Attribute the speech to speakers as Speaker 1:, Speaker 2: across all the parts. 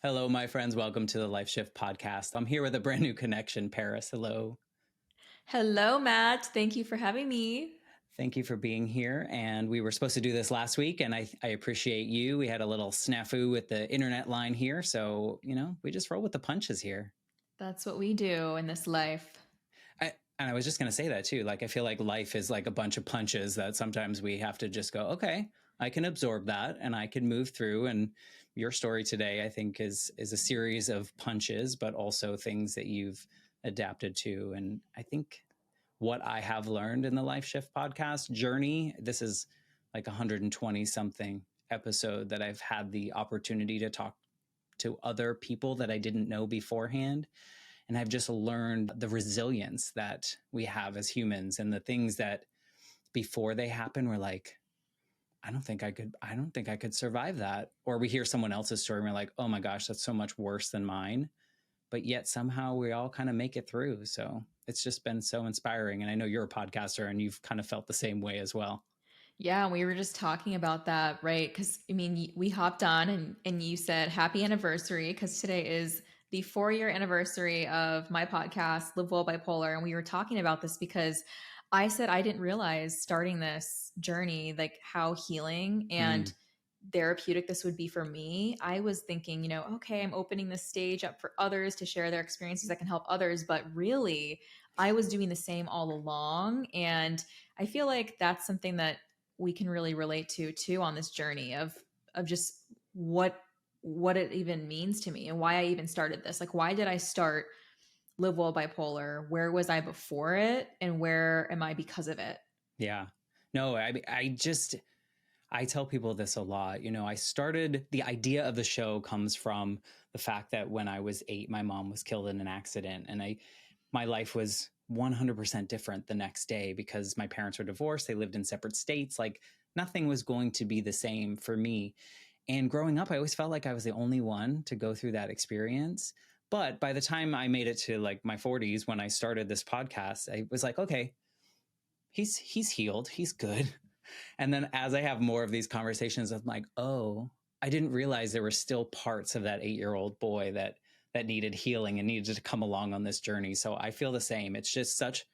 Speaker 1: Hello, my friends. Welcome to the Life Shift podcast. I'm here with a brand new connection, Paris. Hello.
Speaker 2: Hello, Matt. Thank you for having me.
Speaker 1: Thank you for being here. And we were supposed to do this last week, and I appreciate you. We had a little snafu with the internet line here. So, we just roll with the punches here.
Speaker 2: That's what we do in this life.
Speaker 1: And I was just going to say that too. Like, I feel like life is like a bunch of punches that sometimes we have to just go, okay, I can absorb that and I can move through. And your story today, I think, is a series of punches, but also things that you've adapted to. And I think what I have learned in the Life Shift podcast journey, this is like 120 something episode that I've had the opportunity to talk to other people that I didn't know beforehand. And I've just learned the resilience that we have as humans, and the things that before they happen, we're like, I don't think I could survive that. Or we hear someone else's story and we're like, oh my gosh, that's so much worse than mine. But yet somehow we all kind of make it through. So it's just been so inspiring. And I know you're a podcaster and you've kind of felt the same way as well.
Speaker 2: Yeah, we were just talking about that, right? Because we hopped on and you said happy anniversary because today is the 4-year anniversary of my podcast, Live Well Bipolar. And we were talking about this because I said I didn't realize starting this journey, like how healing and therapeutic this would be for me. I was thinking, okay, I'm opening this stage up for others to share their experiences that can help others. But really, I was doing the same all along. And I feel like that's something that we can really relate to too on this journey of just what it even means to me and why I even started this. Like, why did I start Live Well Bipolar? Where was I before it? And where am I because of it?
Speaker 1: Yeah. No, I tell people this a lot. The idea of the show comes from the fact that when I was 8, my mom was killed in an accident, and my life was 100% different the next day because my parents were divorced. They lived in separate states. Like, nothing was going to be the same for me. And growing up, I always felt like I was the only one to go through that experience. But by the time I made it to like my 40s, when I started this podcast, I was like, okay, he's healed. He's good. And then as I have more of these conversations, I'm like, oh, I didn't realize there were still parts of that 8-year-old boy that needed healing and needed to come along on this journey. So I feel the same. It's just such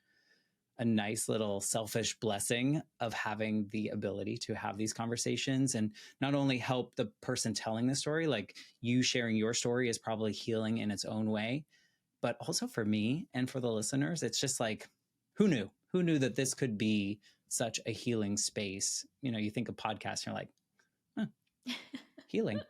Speaker 1: a nice little selfish blessing of having the ability to have these conversations and not only help the person telling the story, like you sharing your story is probably healing in its own way, but also for me and for the listeners, it's just like, who knew that this could be such a healing space? You think of podcasts and you're like, healing.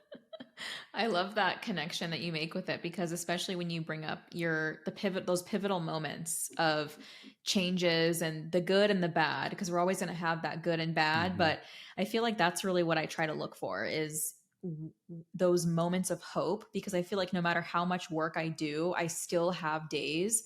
Speaker 2: I love that connection that you make with it because especially when you bring up those pivotal moments of changes and the good and the bad, because we're always going to have that good and bad. But I feel like that's really what I try to look for is those moments of hope, because I feel like no matter how much work I do, I still have days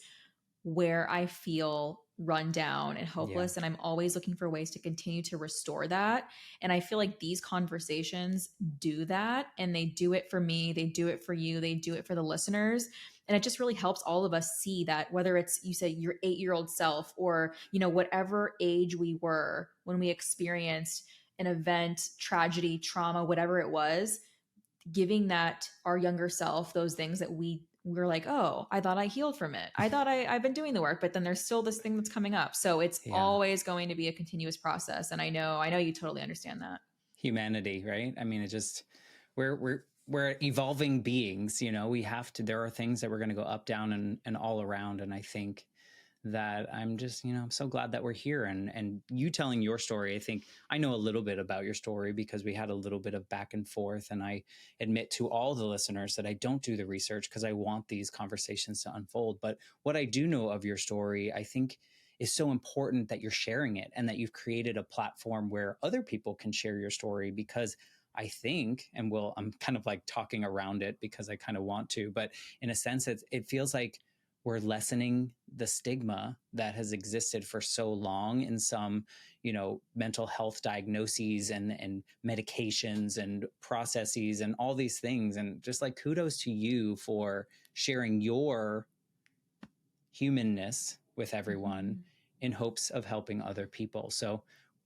Speaker 2: where I feel run down and hopeless. And I'm always looking for ways to continue to restore that. And I feel like these conversations do that. And they do it for me. They do it for you. They do it for the listeners. And it just really helps all of us see that whether it's, you say, your 8-year-old self or, whatever age we were when we experienced an event, tragedy, trauma, whatever it was, giving that our younger self those things that we're like, oh, I thought I healed from it. I thought I've been doing the work, but then there's still this thing that's coming up. So it's always going to be a continuous process. And I know you totally understand that.
Speaker 1: Humanity, right? I mean, it just, we're evolving beings, we have to, there are things that we're going to go up, down and all around. And I think that I'm just, I'm so glad that we're here and you telling your story. I think I know a little bit about your story because we had a little bit of back and forth. And I admit to all the listeners that I don't do the research because I want these conversations to unfold. But what I do know of your story, I think is so important that you're sharing it and that you've created a platform where other people can share your story, because I think, I'm kind of like talking around it because I kind of want to, but in a sense, it feels like we're lessening the stigma that has existed for so long in some, mental health diagnoses and medications and processes and all these things. And just like kudos to you for sharing your humanness with everyone in hopes of helping other people. So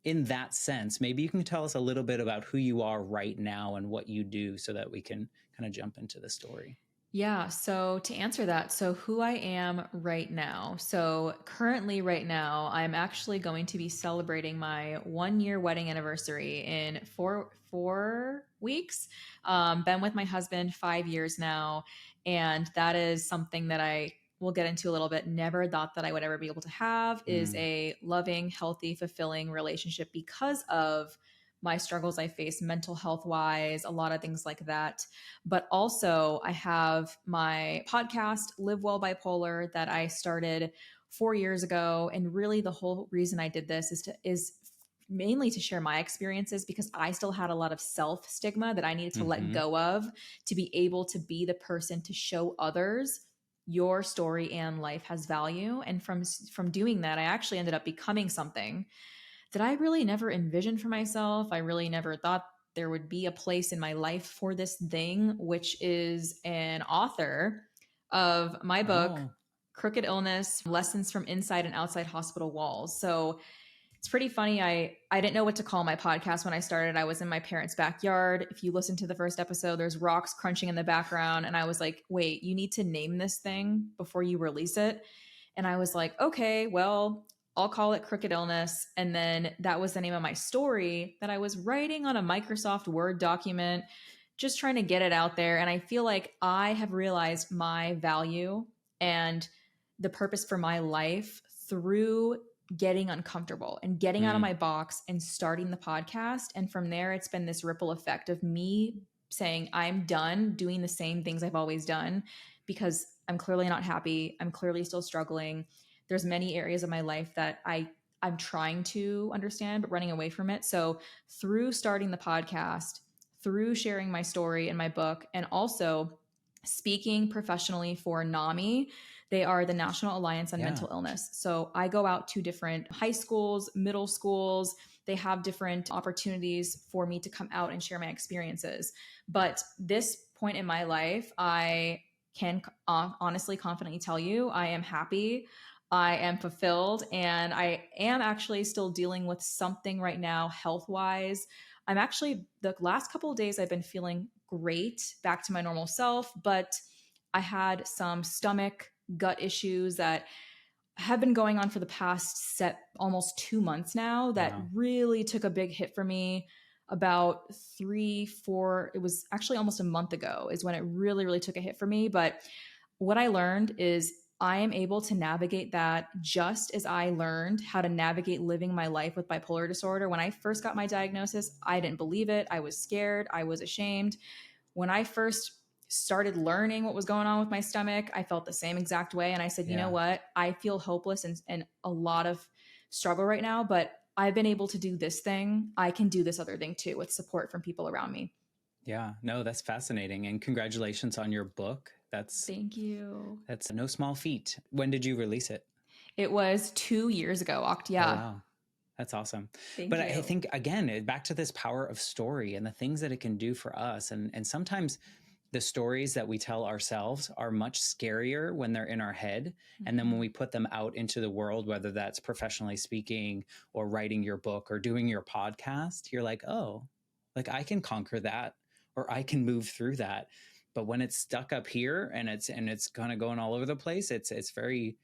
Speaker 1: in that sense, maybe you can tell us a little bit about who you are right now and what you do so that we can kind of jump into the story.
Speaker 2: Yeah. So to answer that, so who I am right now. So currently, right now, I'm actually going to be celebrating my 1 year wedding anniversary in four weeks. Been with my husband 5 years now, and that is something that I will get into a little bit. Never thought that I would ever be able to have is
Speaker 1: Mm.
Speaker 2: a loving, healthy, fulfilling relationship because of my struggles I face mental health wise, a lot of things like that. But also, I have my podcast, Live Well Bipolar, that I started 4 years ago. And really, the whole reason I did this is mainly to share my experiences because I still had a lot of self stigma that I needed to let
Speaker 1: Mm-hmm.
Speaker 2: go of to be able to be the person to show others your story and life has value. And from doing that, I actually ended up becoming something that I really never envisioned for myself. I really never thought there would be a place in my life for this thing, which is an author of my book,
Speaker 1: Oh,
Speaker 2: Crooked Illness Lessons from Inside and Outside Hospital Walls. So it's pretty funny. I didn't know what to call my podcast when I started. I was in my parents' backyard. If you listen to the first episode, there's rocks crunching in the background. And I was like, wait, you need to name this thing before you release it. And I was like, okay, well, I'll call it Crooked Illness. And then that was the name of my story that I was writing on a Microsoft Word document, just trying to get it out there. And I feel like I have realized my value and the purpose for my life through getting uncomfortable and getting out of
Speaker 1: mm.
Speaker 2: my box and starting the podcast. And from there, it's been this ripple effect of me saying, I'm done doing the same things I've always done because I'm clearly not happy. I'm clearly still struggling. There's many areas of my life that I'm trying to understand, but running away from it. So through starting the podcast, through sharing my story in my book, and also speaking professionally for NAMI, they are the National Alliance on
Speaker 1: Yeah.
Speaker 2: Mental Illness. So I go out to different high schools, middle schools. They have different opportunities for me to come out and share my experiences. But this point in my life, I can honestly, confidently tell you, I am happy. I am fulfilled, and I am actually still dealing with something right now, health wise. I'm actually, the last couple of days, I've been feeling great, back to my normal self, but I had some stomach gut issues that have been going on for the past almost 2 months now that
Speaker 1: Wow.
Speaker 2: really took a big hit for me about 3 4 it was actually almost a month ago is when it really really took a hit for me. But what I learned is I am able to navigate that just as I learned how to navigate living my life with bipolar disorder. When I first got my diagnosis, I didn't believe it. I was scared, I was ashamed. When I first started learning what was going on with my stomach, I felt the same exact way. And I said, you know
Speaker 1: Yeah.
Speaker 2: what? I feel hopeless and a lot of struggle right now, but I've been able to do this thing. I can do this other thing too with support from people around me.
Speaker 1: Yeah. No, that's fascinating. And congratulations on your book. That's
Speaker 2: Thank you.
Speaker 1: that's no small feat. When did you release it?
Speaker 2: It was 2 years ago.
Speaker 1: Oh,
Speaker 2: Yeah.
Speaker 1: wow. That's awesome.
Speaker 2: Thank
Speaker 1: But I
Speaker 2: you.
Speaker 1: think, again, back to this power of story and the things that it can do for us. And sometimes the stories that we tell ourselves are much scarier when they're in our head. And then when we put them out into the world, whether that's professionally speaking or writing your book or doing your podcast, you're like, oh, like I can conquer that or I can move through that. But when it's stuck up here and it's kind of going all over the place, it's very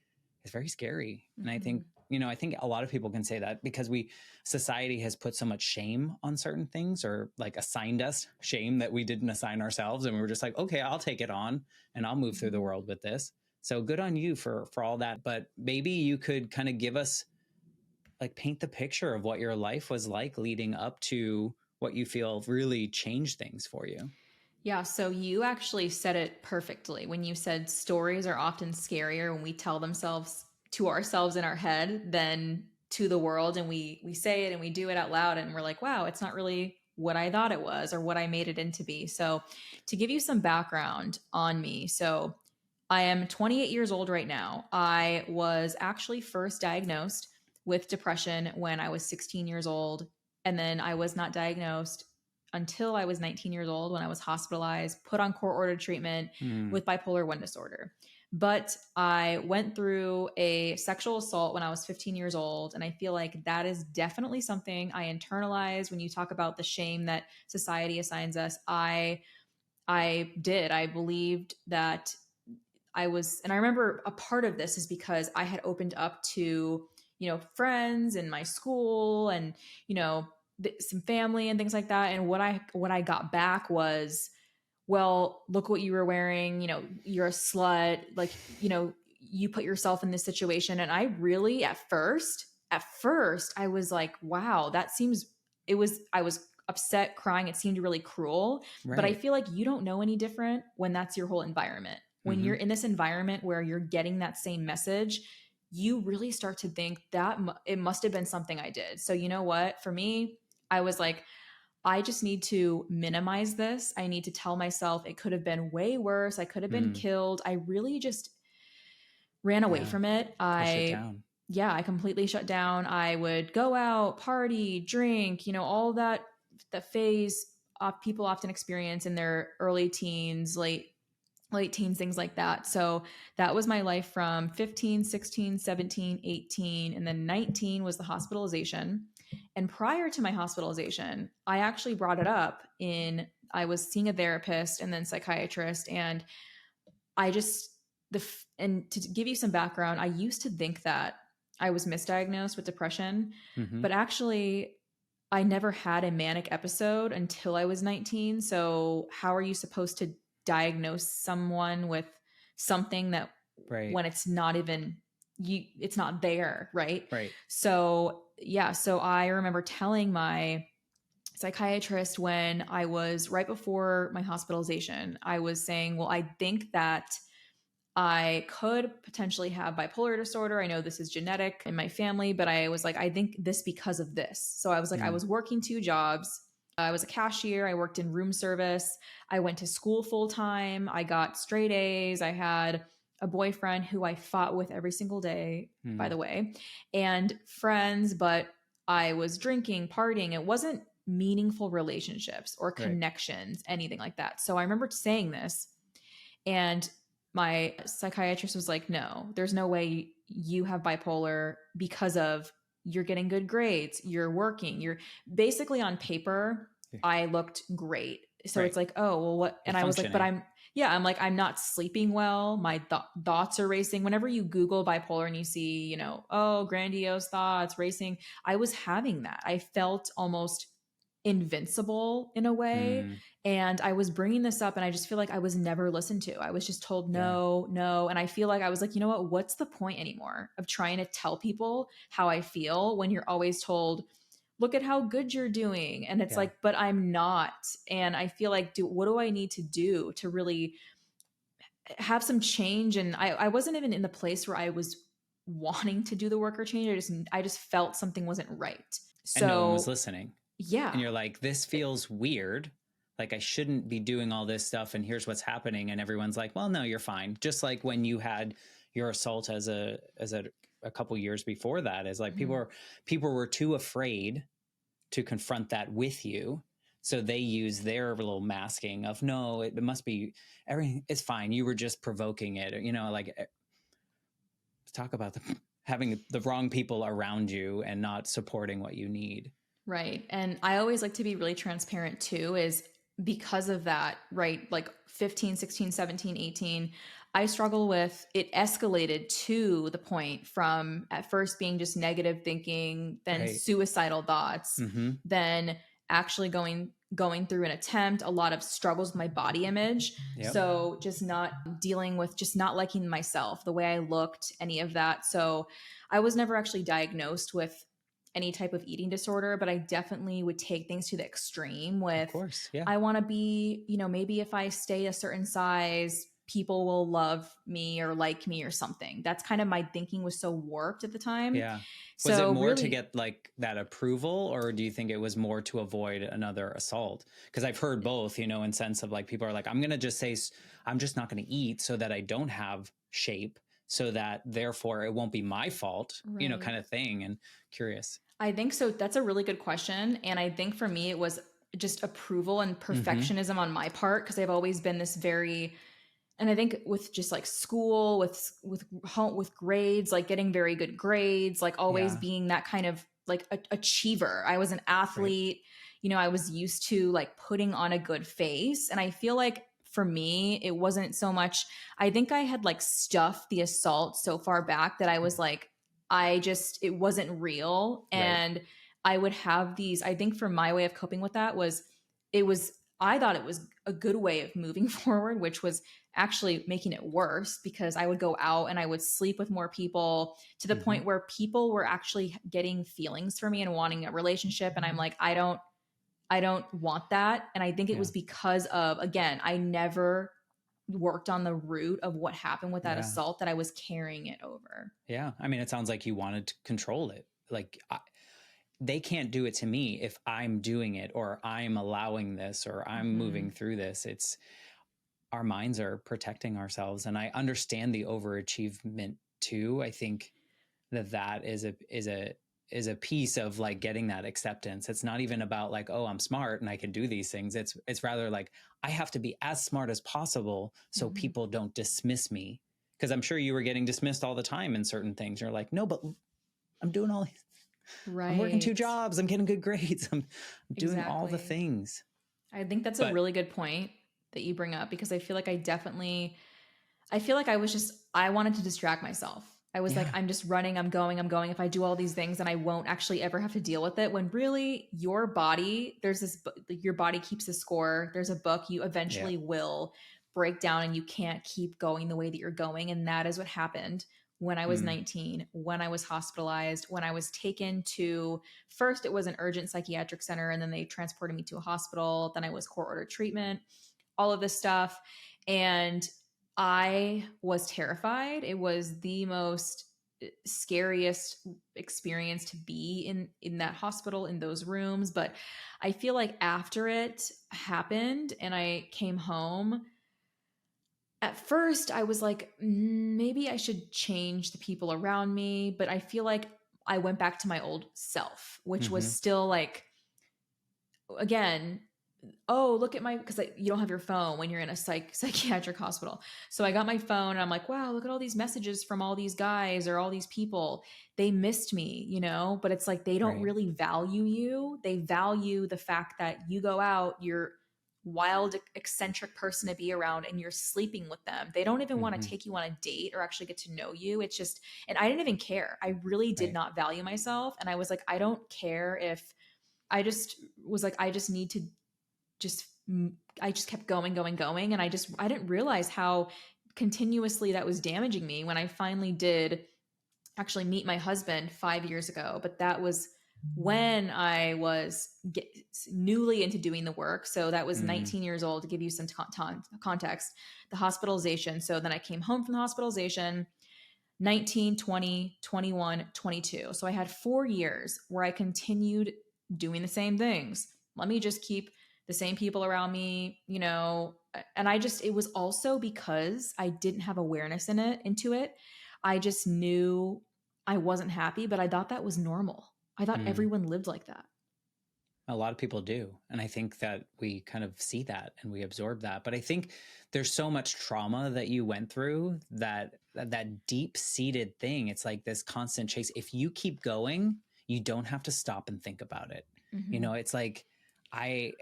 Speaker 1: scary. And I think, I think a lot of people can say that because society has put so much shame on certain things or like assigned us shame that we didn't assign ourselves. And we were just like, okay, I'll take it on and I'll move through the world with this. So good on you for all that. But maybe you could kind of give us, like, paint the picture of what your life was like leading up to what you feel really changed things for you.
Speaker 2: Yeah, so you actually said it perfectly when you said stories are often scarier when we tell themselves to ourselves in our head than to the world, and we say it and we do it out loud and we're like, wow, it's not really what I thought it was or what I made it into be. So, to give you some background on me, so I am 28 years old right now. I was actually first diagnosed with depression when I was 16 years old, and then I was not diagnosed until I was 19 years old when I was hospitalized, put on court ordered treatment with bipolar 1 disorder. But I went through a sexual assault when I was 15 years old. And I feel like that is definitely something I internalized when you talk about the shame that society assigns us. I I did. I believed that and I remember a part of this is because I had opened up to, friends in my school and, some family and things like that. And what I got back was, well, look what you were wearing, you're a slut, like, you put yourself in this situation. And I really, at first, I was like, wow, I was upset, crying. It seemed really cruel. But I
Speaker 1: Right.
Speaker 2: feel like you don't know any different when that's your whole environment. When
Speaker 1: Mm-hmm.
Speaker 2: you're in this environment where you're getting that same message, you really start to think that it must have been something I did. So, you know what? For me, I was like, I just need to minimize this. I need to tell myself it could have been way worse. I could have been
Speaker 1: Mm.
Speaker 2: killed. I really just ran away
Speaker 1: Yeah.
Speaker 2: from it.
Speaker 1: Push it down.
Speaker 2: Yeah, I completely shut down. I would go out, party, drink, all that phase people often experience in their early teens, late teens, things like that. So that was my life from 15, 16, 17, 18, and then 19 was the hospitalization. And prior to my hospitalization, I actually brought it up I was seeing a therapist and then psychiatrist. And I just, and to give you some background, I used to think that I was misdiagnosed with depression,
Speaker 1: Mm-hmm.
Speaker 2: but actually, I never had a manic episode until I was 19. So, how are you supposed to diagnose someone with something that
Speaker 1: Right.
Speaker 2: when it's not even it's not there, right?
Speaker 1: Right.
Speaker 2: So, yeah, so I remember telling my psychiatrist when I was right before my hospitalization, I was saying, well, I think that I could potentially have bipolar disorder. I know this is genetic in my family, but I was like, I think this because of this. So I was like, I
Speaker 1: Mm.
Speaker 2: was working two jobs. I was a cashier. I worked in room service. I went to school full time. I got straight A's. I had a boyfriend who I fought with every single day, by
Speaker 1: Mm.
Speaker 2: the way, and friends, but I was drinking, partying. It wasn't meaningful relationships or
Speaker 1: Right.
Speaker 2: connections, anything like that. So I remember saying this, and my psychiatrist was like, no, there's no way you have bipolar because of you're getting good grades, you're working, you're basically on paper,
Speaker 1: Yeah.
Speaker 2: I looked great. So it's
Speaker 1: Right.
Speaker 2: like, oh, well, what?
Speaker 1: You're
Speaker 2: And I was like, but
Speaker 1: functioning.
Speaker 2: I'm like, I'm not sleeping well. My thoughts are racing. Whenever you Google bipolar and you see, oh, grandiose thoughts racing, I was having that. I felt almost invincible in a way.
Speaker 1: Mm.
Speaker 2: And I was bringing this up, and I just feel like I was never listened to. I was just told
Speaker 1: Yeah.
Speaker 2: no, no. And I feel like I was like, you know what? What's the point anymore of trying to tell people how I feel when you're always told, look at how good you're doing? And it's
Speaker 1: Yeah.
Speaker 2: like, but I'm not. And I feel like, what do I need to do to really have some change? And I wasn't even in the place where I was wanting to do the work or change. I just felt something wasn't right.
Speaker 1: And no one was
Speaker 2: So
Speaker 1: listening.
Speaker 2: yeah.
Speaker 1: And you're like, this feels weird. Like I shouldn't be doing all this stuff. And here's what's happening. And everyone's like, well, no, you're fine. Just like when you had your assault as a couple years before that, is like
Speaker 2: Mhm.
Speaker 1: people were too afraid to confront that with you. So they use their little masking of, no, it must be everything. It's fine. You were just provoking it. Like talk about having the wrong people around you and not supporting what you need.
Speaker 2: Right. And I always like to be really transparent too, is because of that, right? Like 15, 16, 17, 18, I struggle with it escalated to the point from at first being just negative thinking, then
Speaker 1: Right.
Speaker 2: suicidal thoughts,
Speaker 1: Mm-hmm.
Speaker 2: then actually going through an attempt, a lot of struggles with my body image.
Speaker 1: Yep.
Speaker 2: So just not dealing with just not liking myself, the way I looked, any of that. So I was never actually diagnosed with any type of eating disorder, but I definitely would take things to the extreme
Speaker 1: Of
Speaker 2: with,
Speaker 1: course. Yeah.
Speaker 2: I want to be, maybe if I stay a certain size, people will love me or like me or something. That's kind of my thinking was so warped at the time.
Speaker 1: Yeah. Was it
Speaker 2: So
Speaker 1: more to
Speaker 2: really,
Speaker 1: get like that approval, or do you think it was more to avoid another assault? Because I've heard both, in sense of like people are like, I'm going to just say, I'm just not going to eat so that I don't have shape, so that therefore it won't be my fault,
Speaker 2: right.
Speaker 1: kind of thing. And curious.
Speaker 2: I think so. That's a really good question. And I think for me, it was just approval and
Speaker 1: Mm-hmm.
Speaker 2: perfectionism on my part, because I've always been this very, and I think with just like school, with home, with grades, like getting very good grades, like always
Speaker 1: Yeah.
Speaker 2: being that kind of like achiever. I was an
Speaker 1: Right.
Speaker 2: athlete. I was used to like putting on a good face, and I feel like for me, it wasn't so much, I think I had like stuffed the assault so far back that I was like, it wasn't real.
Speaker 1: Right.
Speaker 2: And I would have these, I think for my way of coping with that was, I thought it was a good way of moving forward, which was actually making it worse because I would go out and I would sleep with more people to the point where people were actually getting feelings for me and wanting a relationship. And I'm like, I don't want that. And I think it
Speaker 1: Yeah.
Speaker 2: was because of, again, I never worked on the root of what happened with that
Speaker 1: Yeah.
Speaker 2: assault, that I was carrying it over.
Speaker 1: Yeah. I mean, it sounds like you wanted to control it. Like, they can't do it to me if I'm doing it, or I'm allowing this, or I'm moving through this. It's, our minds are protecting ourselves. And I understand the overachievement too. I think that is a piece of like getting that acceptance. It's not even about like, oh, I'm smart and I can do these things. It's rather like, I have to be as smart as possible so people don't dismiss me. Because I'm sure you were getting dismissed all the time in certain things. You're like, no, but I'm doing all these.
Speaker 2: Right.
Speaker 1: I'm working 2 jobs. I'm getting good grades. I'm doing all the
Speaker 2: Exactly.
Speaker 1: things.
Speaker 2: I think that's a really good point that you bring up, because I feel like I wanted to distract myself. I was like, I'm just running, I'm going. If I do all these things, and I won't actually ever have to deal with it, when really your body, your body keeps a score. There's a book, you eventually will break down and you can't keep going the way that you're going. And that is what happened when I was 19, when I was hospitalized, when I was taken to, first it was an urgent psychiatric center, and then they transported me to a hospital. Then I was court ordered treatment, all of this stuff. And I was terrified. It was the most scariest experience to be in that hospital, in those rooms. But I feel like after it happened and I came home, at first I was like, maybe I should change the people around me. But I feel like I went back to my old self, which was still like, again, oh, look at my, because you don't have your phone when you're in a psychiatric hospital. So I got my phone and I'm like, wow, look at all these messages from all these guys or all these people. They missed me, but it's like, they don't really value you. They value the fact that you go out, you're wild, eccentric person to be around, and you're sleeping with them. They don't even want to take you on a date or actually get to know you. It's just, and I didn't even care. I really did not value myself. And I was like, I don't care if, I just was like, I just need to just, I just kept going. And I didn't realize how continuously that was damaging me when I finally did actually meet my husband 5 years ago. But that was when I was newly into doing the work. So that was 19 years old, to give you some context, the hospitalization. So then I came home from the hospitalization, 19, 20, 21, 22. So I had 4 years where I continued doing the same things. Let me just keep the same people around me, and it was also because I didn't have awareness into it. I just knew I wasn't happy, but I thought that was normal. I thought everyone lived like that.
Speaker 1: A lot of people do. And I think that we kind of see that and we absorb that. But I think there's so much trauma that you went through, that deep seated thing. It's like this constant chase. If you keep going, you don't have to stop and think about it. It's like, I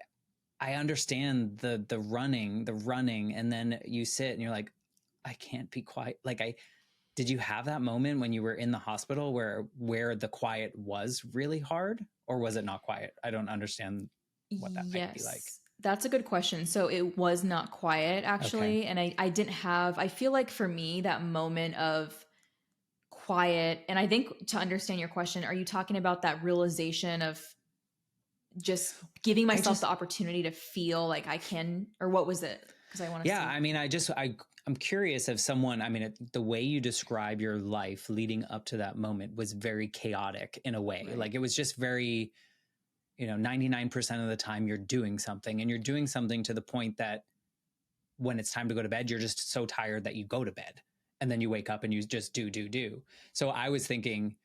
Speaker 1: understand the running, and then you sit and you're like, I can't be quiet. Like, did you have that moment when you were in the hospital where the quiet was really hard, or was it not quiet? I don't understand what that might be like.
Speaker 2: That's a good question. So it was not quiet, actually. Okay. And I didn't have, I feel like for me, that moment of quiet, and I think to understand your question, are you talking about that realization of just giving myself the opportunity to feel like I can, or what was it? Because I want to see.
Speaker 1: I mean, I'm curious if someone, I mean, the way you describe your life leading up to that moment was very chaotic in a way. Right. Like, it was just very, 99% of the time you're doing something, and you're doing something to the point that when it's time to go to bed, you're just so tired that you go to bed, and then you wake up and you just do. So I was thinking,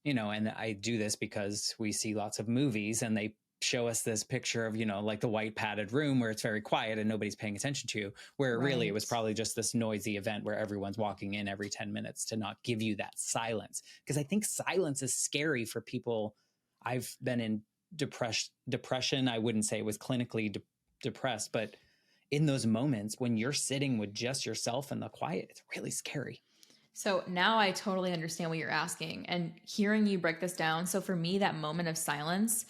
Speaker 1: and I do this because we see lots of movies and they show us this picture of, like the white padded room where it's very quiet and nobody's paying attention to you, where really it was probably just this noisy event where everyone's walking in every 10 minutes to not give you that silence. Because I think silence is scary for people. I've been in depression. I wouldn't say it was clinically depressed, but in those moments when you're sitting with just yourself in the quiet, it's really scary.
Speaker 2: So now I totally understand what you're asking and hearing you break this down. So for me, that moment of silence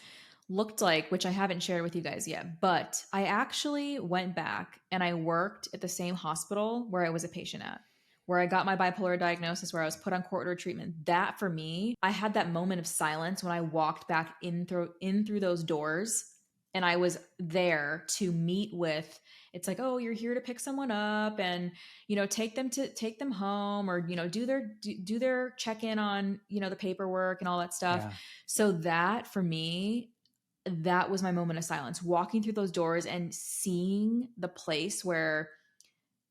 Speaker 2: looked like, which I haven't shared with you guys yet, but I actually went back and I worked at the same hospital where I was a patient at, where I got my bipolar diagnosis, where I was put on court order treatment. That for me, I had that moment of silence when I walked back in through those doors, and I was there to meet with, it's like, oh, you're here to pick someone up and, take them home, or, do their check-in on, the paperwork and all that stuff.
Speaker 1: Yeah.
Speaker 2: So that for me, that was my moment of silence, walking through those doors and seeing the place where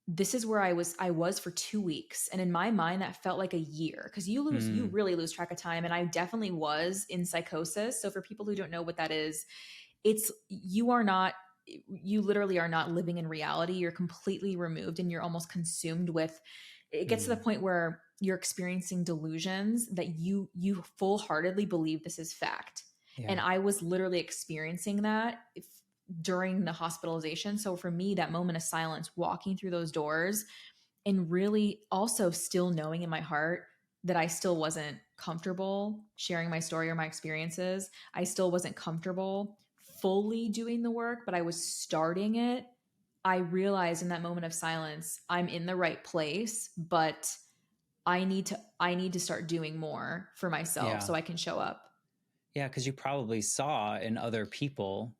Speaker 2: this is where I was for 2 weeks. And in my mind, that felt like a year, because you really lose track of time. And I definitely was in psychosis. So for people who don't know what that is, you literally are not living in reality. You're completely removed and you're almost consumed with, it gets to the point where you're experiencing delusions that you full-heartedly believe this is fact. Yeah. And I was literally experiencing that during the hospitalization. So for me, that moment of silence, walking through those doors, and really also still knowing in my heart that I still wasn't comfortable sharing my story or my experiences. I still wasn't comfortable fully doing the work, but I was starting it. I realized in that moment of silence, I'm in the right place, but I need to start doing more for myself so I can show up.
Speaker 1: Yeah, because you probably saw in other people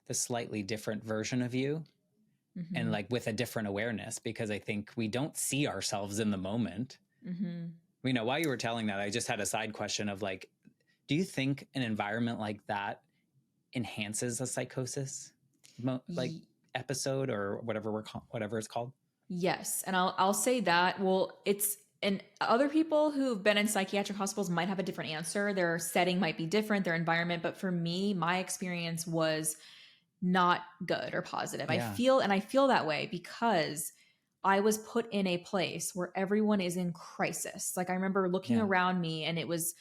Speaker 1: the slightly different version of you, and like with a different awareness, because I think we don't see ourselves in the moment. While you were telling that, I just had a side question of like, do you think an environment like that enhances a psychosis episode or whatever it's called?
Speaker 2: Yes. And I'll say that, well, and other people who've been in psychiatric hospitals might have a different answer. Their setting might be different, their environment. But for me, my experience was not good or positive. Yeah. I feel that way because I was put in a place where everyone is in crisis. Like I remember looking around me, and it was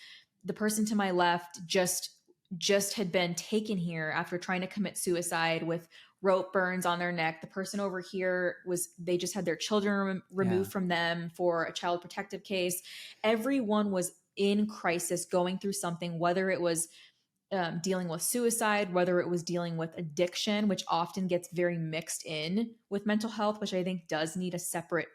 Speaker 2: the person to my left just had been taken here after trying to commit suicide with rope burns on their neck. The person over here they just had their children removed from them for a child protective case. Everyone was in crisis, going through something, whether it was dealing with suicide, whether it was dealing with addiction, which often gets very mixed in with mental health, which I think does need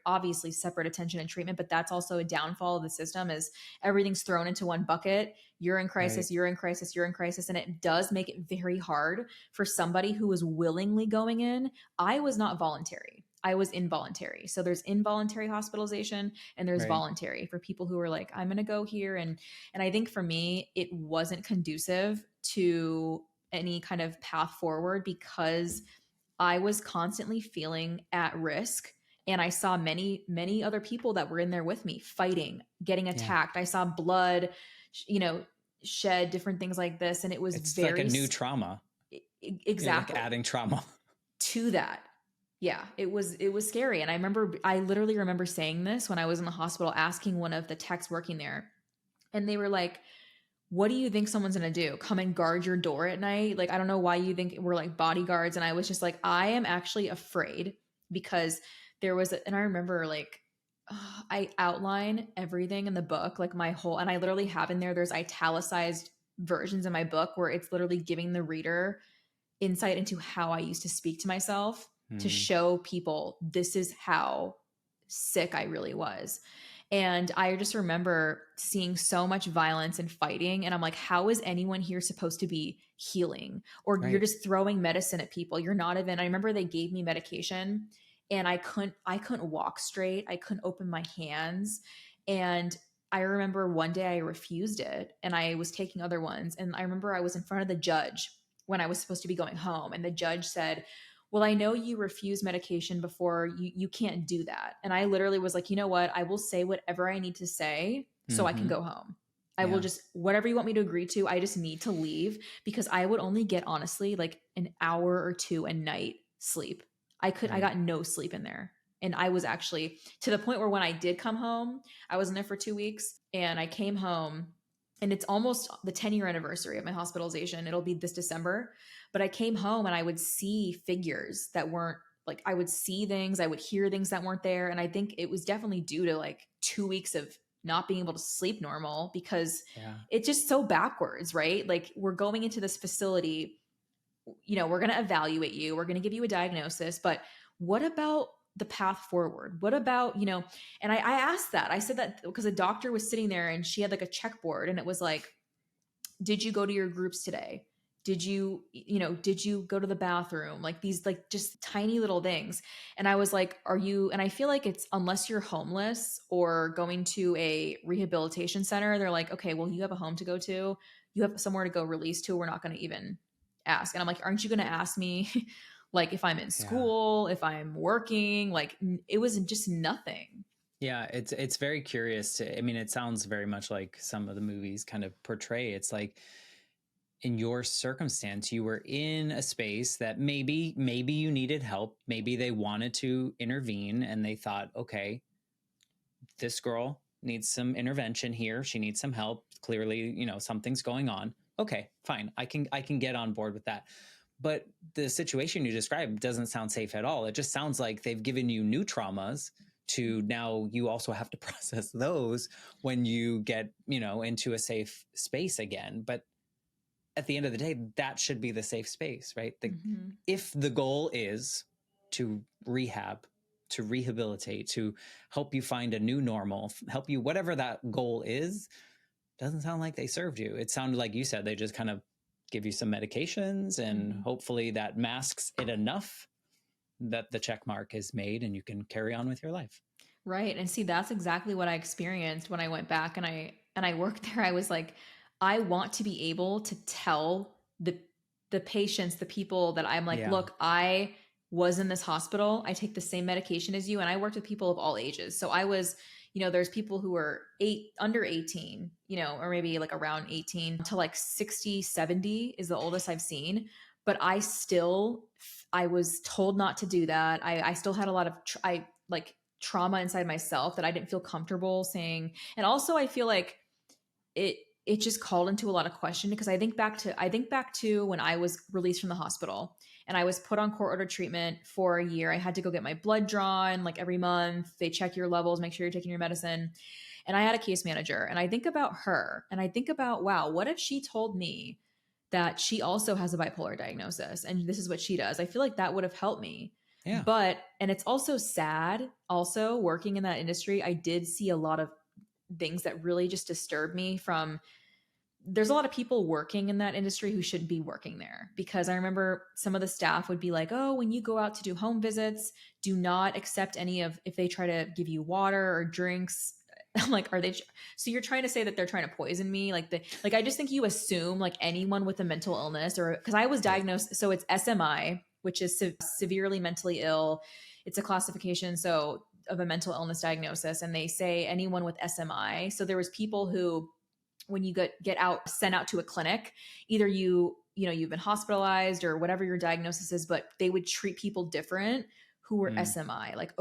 Speaker 2: obviously separate attention and treatment. But that's also a downfall of the system, is everything's thrown into one bucket. You're in crisis, right. You're in crisis, you're in crisis. And it does make it very hard for somebody who is willingly going in. I was not voluntary. I was involuntary. So there's involuntary hospitalization and there's voluntary for people who are like, I'm going to go here. And I think for me, it wasn't conducive to any kind of path forward, because I was constantly feeling at risk. And I saw many, many other people that were in there with me fighting, getting attacked. Yeah. I saw blood, shed, different things like this. And it's
Speaker 1: like a new trauma.
Speaker 2: Exactly.
Speaker 1: Like adding trauma
Speaker 2: to that. Yeah, it was scary. And I literally remember saying this when I was in the hospital, asking one of the techs working there, and they were like, what do you think someone's going to do? Come and guard your door at night? Like, I don't know why you think we're like bodyguards. And I was just like, I am actually afraid, because and I remember like, I outline everything in the book, like and I literally have in there's italicized versions in my book where it's literally giving the reader insight into how I used to speak to myself, to show people this is how sick I really was. And I just remember seeing so much violence and fighting. And I'm like, how is anyone here supposed to be healing? Or you're just throwing medicine at people. You're not even, I remember they gave me medication and I couldn't walk straight. I couldn't open my hands. And I remember one day I refused it and I was taking other ones. And I remember I was in front of the judge when I was supposed to be going home. And the judge said, well, I know you refused medication before. You can't do that. And I literally was like, you know what? I will say whatever I need to say so I can go home. I will just, whatever you want me to agree to, I just need to leave, because I would only get, honestly, like an hour or two a night sleep. I got no sleep in there. And I was actually to the point where when I did come home, I was in there for 2 weeks, and I came home, and it's almost the 10-year anniversary of my hospitalization. It'll be this December. But I came home and I would see figures that weren't like I would see things, I would hear things that weren't there. And I think it was definitely due to like 2 weeks of not being able to sleep normal, because
Speaker 1: Yeah.
Speaker 2: it's just so backwards, right? Like we're going into this facility, we're going to evaluate you, we're going to give you a diagnosis, but what about the path forward? What about, and I asked that. I said that because a doctor was sitting there and she had like a checkboard and it was like, did you go to your groups today? Did you go to the bathroom? Like these, like just tiny little things. And I was like, and I feel like it's, unless you're homeless or going to a rehabilitation center, they're like, okay, well, you have a home to go to, you have somewhere to go release to. We're not going to even ask. And I'm like, aren't you going to ask me like if I'm in
Speaker 1: Yeah.
Speaker 2: school, if I'm working? Like it was just nothing.
Speaker 1: Yeah, it's very curious. I mean, it sounds very much like some of the movies kind of portray. It's like in your circumstance, you were in a space that maybe you needed help. Maybe they wanted to intervene and they thought, okay, this girl needs some intervention here. She needs some help. Clearly, something's going on. Okay, fine. I can get on board with that. But the situation you described doesn't sound safe at all. It just sounds like they've given you new traumas to now you also have to process those when you get, into a safe space again. But at the end of the day, that should be the safe space, right?
Speaker 2: Mm-hmm.
Speaker 1: If the goal is to rehab, to rehabilitate, to help you find a new normal, help you, whatever that goal is, doesn't sound like they served you. It sounded like you said they just kind of give you some medications and hopefully that masks it enough that the check mark is made and you can carry on with your life.
Speaker 2: Right. And see, that's exactly what I experienced when I went back and I worked there. I was like, I want to be able to tell the patients, the people that I'm like,
Speaker 1: Yeah.
Speaker 2: look, I was in this hospital. I take the same medication as you. And I worked with people of all ages. So I was, there's people who were under 18, or maybe like around 18 to like 60, 70 is the oldest I've seen. But I was told not to do that. I still had a lot of, trauma inside myself that I didn't feel comfortable saying. And also I feel like it just called into a lot of question, because I think back to when I was released from the hospital and I was put on court ordered treatment for a year. I had to go get my blood drawn like every month. They check your levels, make sure you're taking your medicine. And I had a case manager, and I think about her and I think about, wow, what if she told me that she also has a bipolar diagnosis and this is what she does? I feel like that would have helped me.
Speaker 1: Yeah.
Speaker 2: And it's also sad, also working in that industry, I did see a lot of things that really just disturbed me there's a lot of people working in that industry who shouldn't be working there, because I remember some of the staff would be like, oh, when you go out to do home visits, do not accept if they try to give you water or drinks. I'm like, so you're trying to say that they're trying to poison me? I just think you assume like anyone with a mental illness, or because I was diagnosed, so it's SMI, which is severely mentally ill. It's a classification of a mental illness diagnosis, and they say anyone with SMI. So there was people who, when you get sent out to a clinic, either you've been hospitalized or whatever your diagnosis is, but they would treat people different who were SMI. Like,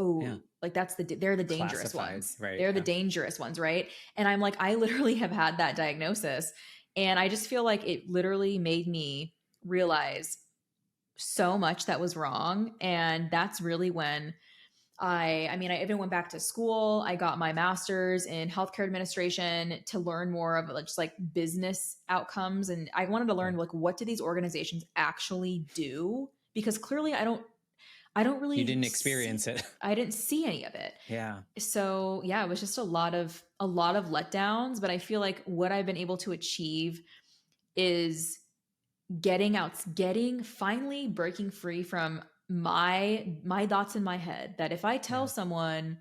Speaker 2: like they're the dangerous ones.
Speaker 1: Right?
Speaker 2: They're the dangerous ones, right? And I'm like, I literally have had that diagnosis, and I just feel like it literally made me realize so much that was wrong. And that's really when I even went back to school. I got my master's in healthcare administration to learn more of just like business outcomes. And I wanted to learn like, what do these organizations actually do? Because clearly I don't really,
Speaker 1: you didn't experience it.
Speaker 2: I didn't see any of it.
Speaker 1: Yeah.
Speaker 2: So yeah, it was just a lot of letdowns, but I feel like what I've been able to achieve is finally breaking free from my thoughts in my head, that if I tell someone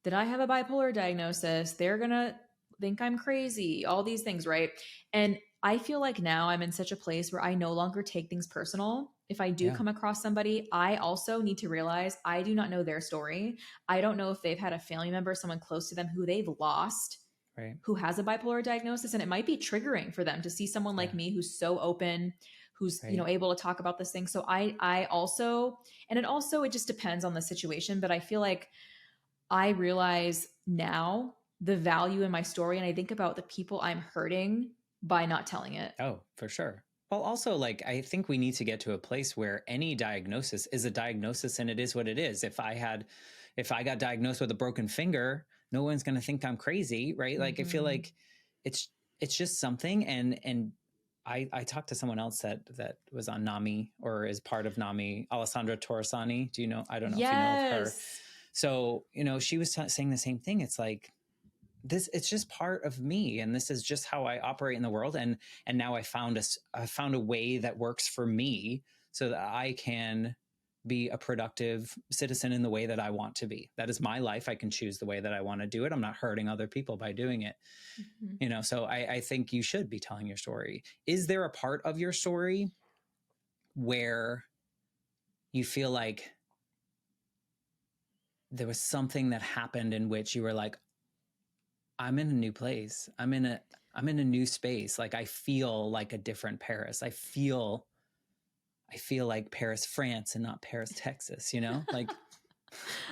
Speaker 2: that I have a bipolar diagnosis, they're gonna think I'm crazy, all these things, right? And I feel like now I'm in such a place where I no longer take things personal. If I do come across somebody, I also need to realize I do not know their story. I don't know if they've had a family member, someone close to them who they've lost,
Speaker 1: right,
Speaker 2: who has a bipolar diagnosis. And it might be triggering for them to see someone like me who's so open, who's able to talk about this thing. So I also, and it just depends on the situation, but I feel like I realize now the value in my story, and I think about the people I'm hurting by not telling it.
Speaker 1: Oh, for sure. Well, also, like, I think we need to get to a place where any diagnosis is a diagnosis and it is what it is. If I got diagnosed with a broken finger, no one's going to think I'm crazy, right? Like, I feel like it's, it's just something. And I talked to someone else that was on NAMI or is part of NAMI, Alessandra Torresani. Do you know? I don't know if you know of her.
Speaker 2: Yes.
Speaker 1: So, she was saying the same thing. It's like, it's just part of me, and this is just how I operate in the world. And now I found a way that works for me so that I can be a productive citizen in the way that I want to be. That is my life. I can choose the way that I want to do it. I'm not hurting other people by doing it. So I think you should be telling your story. Is there a part of your story where you feel like there was something that happened in which you were like, I'm in a new place. I'm in a new space. Like, I feel like a different Paris. I feel like Paris, France, and not Paris, Texas, like.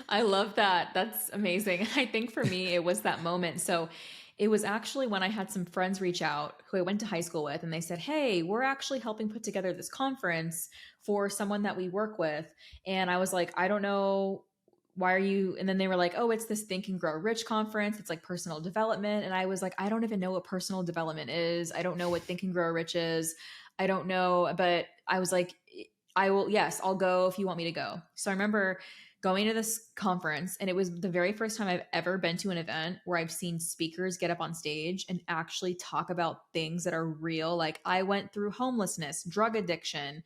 Speaker 2: I love that. That's amazing. I think for me, it was that moment. So it was actually when I had some friends reach out who I went to high school with, and they said, "Hey, we're actually helping put together this conference for someone that we work with." And I was like, "I don't know. Why are you?" And then they were like, "Oh, it's this Think and Grow Rich conference. It's like personal development." And I was like, "I don't even know what personal development is. I don't know what Think and Grow Rich is. I don't know." But I was like, "I will, yes, I'll go if you want me to go." So I remember going to this conference, and it was the very first time I've ever been to an event where I've seen speakers get up on stage and actually talk about things that are real. Like, I went through homelessness, drug addiction,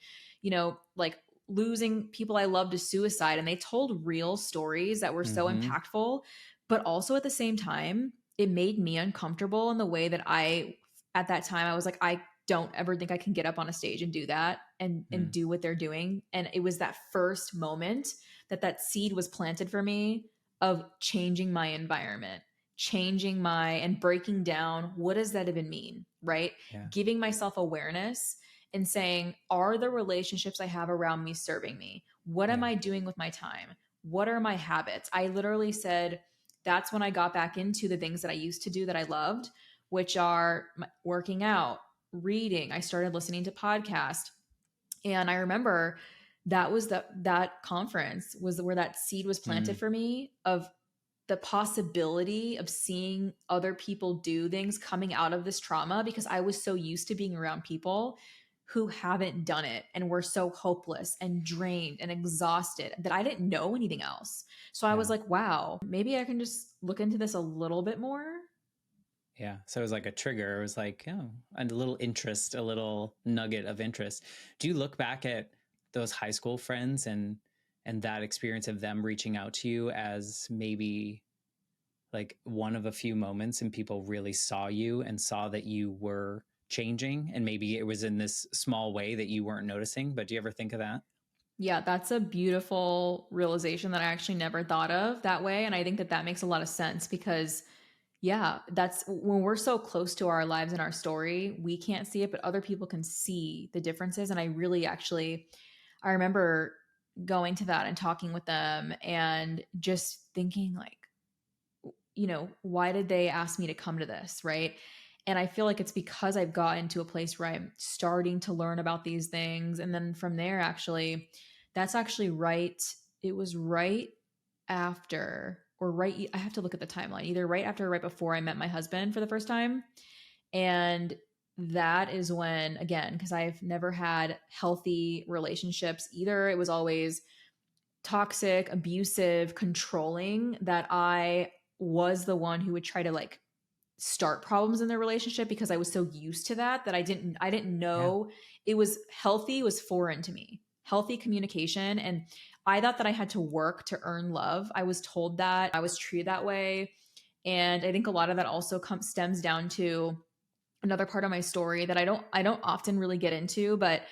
Speaker 2: like losing people I love to suicide, and they told real stories that were so impactful. But also at the same time, it made me uncomfortable in the way that at that time, I was like, I don't ever think I can get up on a stage and do that and do what they're doing. And it was that first moment that seed was planted for me of changing my environment, and breaking down, what does that even mean, right?
Speaker 1: Yeah.
Speaker 2: Giving myself awareness and saying, are the relationships I have around me serving me? What am I doing with my time? What are my habits? I literally said, that's when I got back into the things that I used to do that I loved, which are working out, reading. I started listening to podcasts. And I remember that conference was where that seed was planted for me of the possibility of seeing other people do things coming out of this trauma, because I was so used to being around people who haven't done it and were so hopeless and drained and exhausted that I didn't know anything else. So I was like, wow, maybe I can just look into this a little bit more.
Speaker 1: Yeah. So it was like a trigger. It was like, oh, a little interest, a little nugget of interest. Do you look back at those high school friends and that experience of them reaching out to you as maybe like one of a few moments and people really saw you and saw that you were changing, and maybe it was in this small way that you weren't noticing? But do you ever think of that?
Speaker 2: Yeah, that's a beautiful realization that I actually never thought of that way. And I think that makes a lot of sense because, yeah, that's when we're so close to our lives and our story, we can't see it, but other people can see the differences. And I remember going to that and talking with them and just thinking, like, why did they ask me to come to this? Right. And I feel like it's because I've gotten to a place where I'm starting to learn about these things. And then from there, that's actually right. It was right after, I have to look at the timeline, either right after or right before I met my husband for the first time. And that is when, again, because I've never had healthy relationships either. It was always toxic, abusive, controlling, that I was the one who would try to like start problems in their relationship because I was so used to that I didn't know it was healthy. It was foreign to me. Healthy communication. And I thought that I had to work to earn love. I was told that I was treated that way. And I think a lot of that also stems down to another part of my story that I don't often really get into, but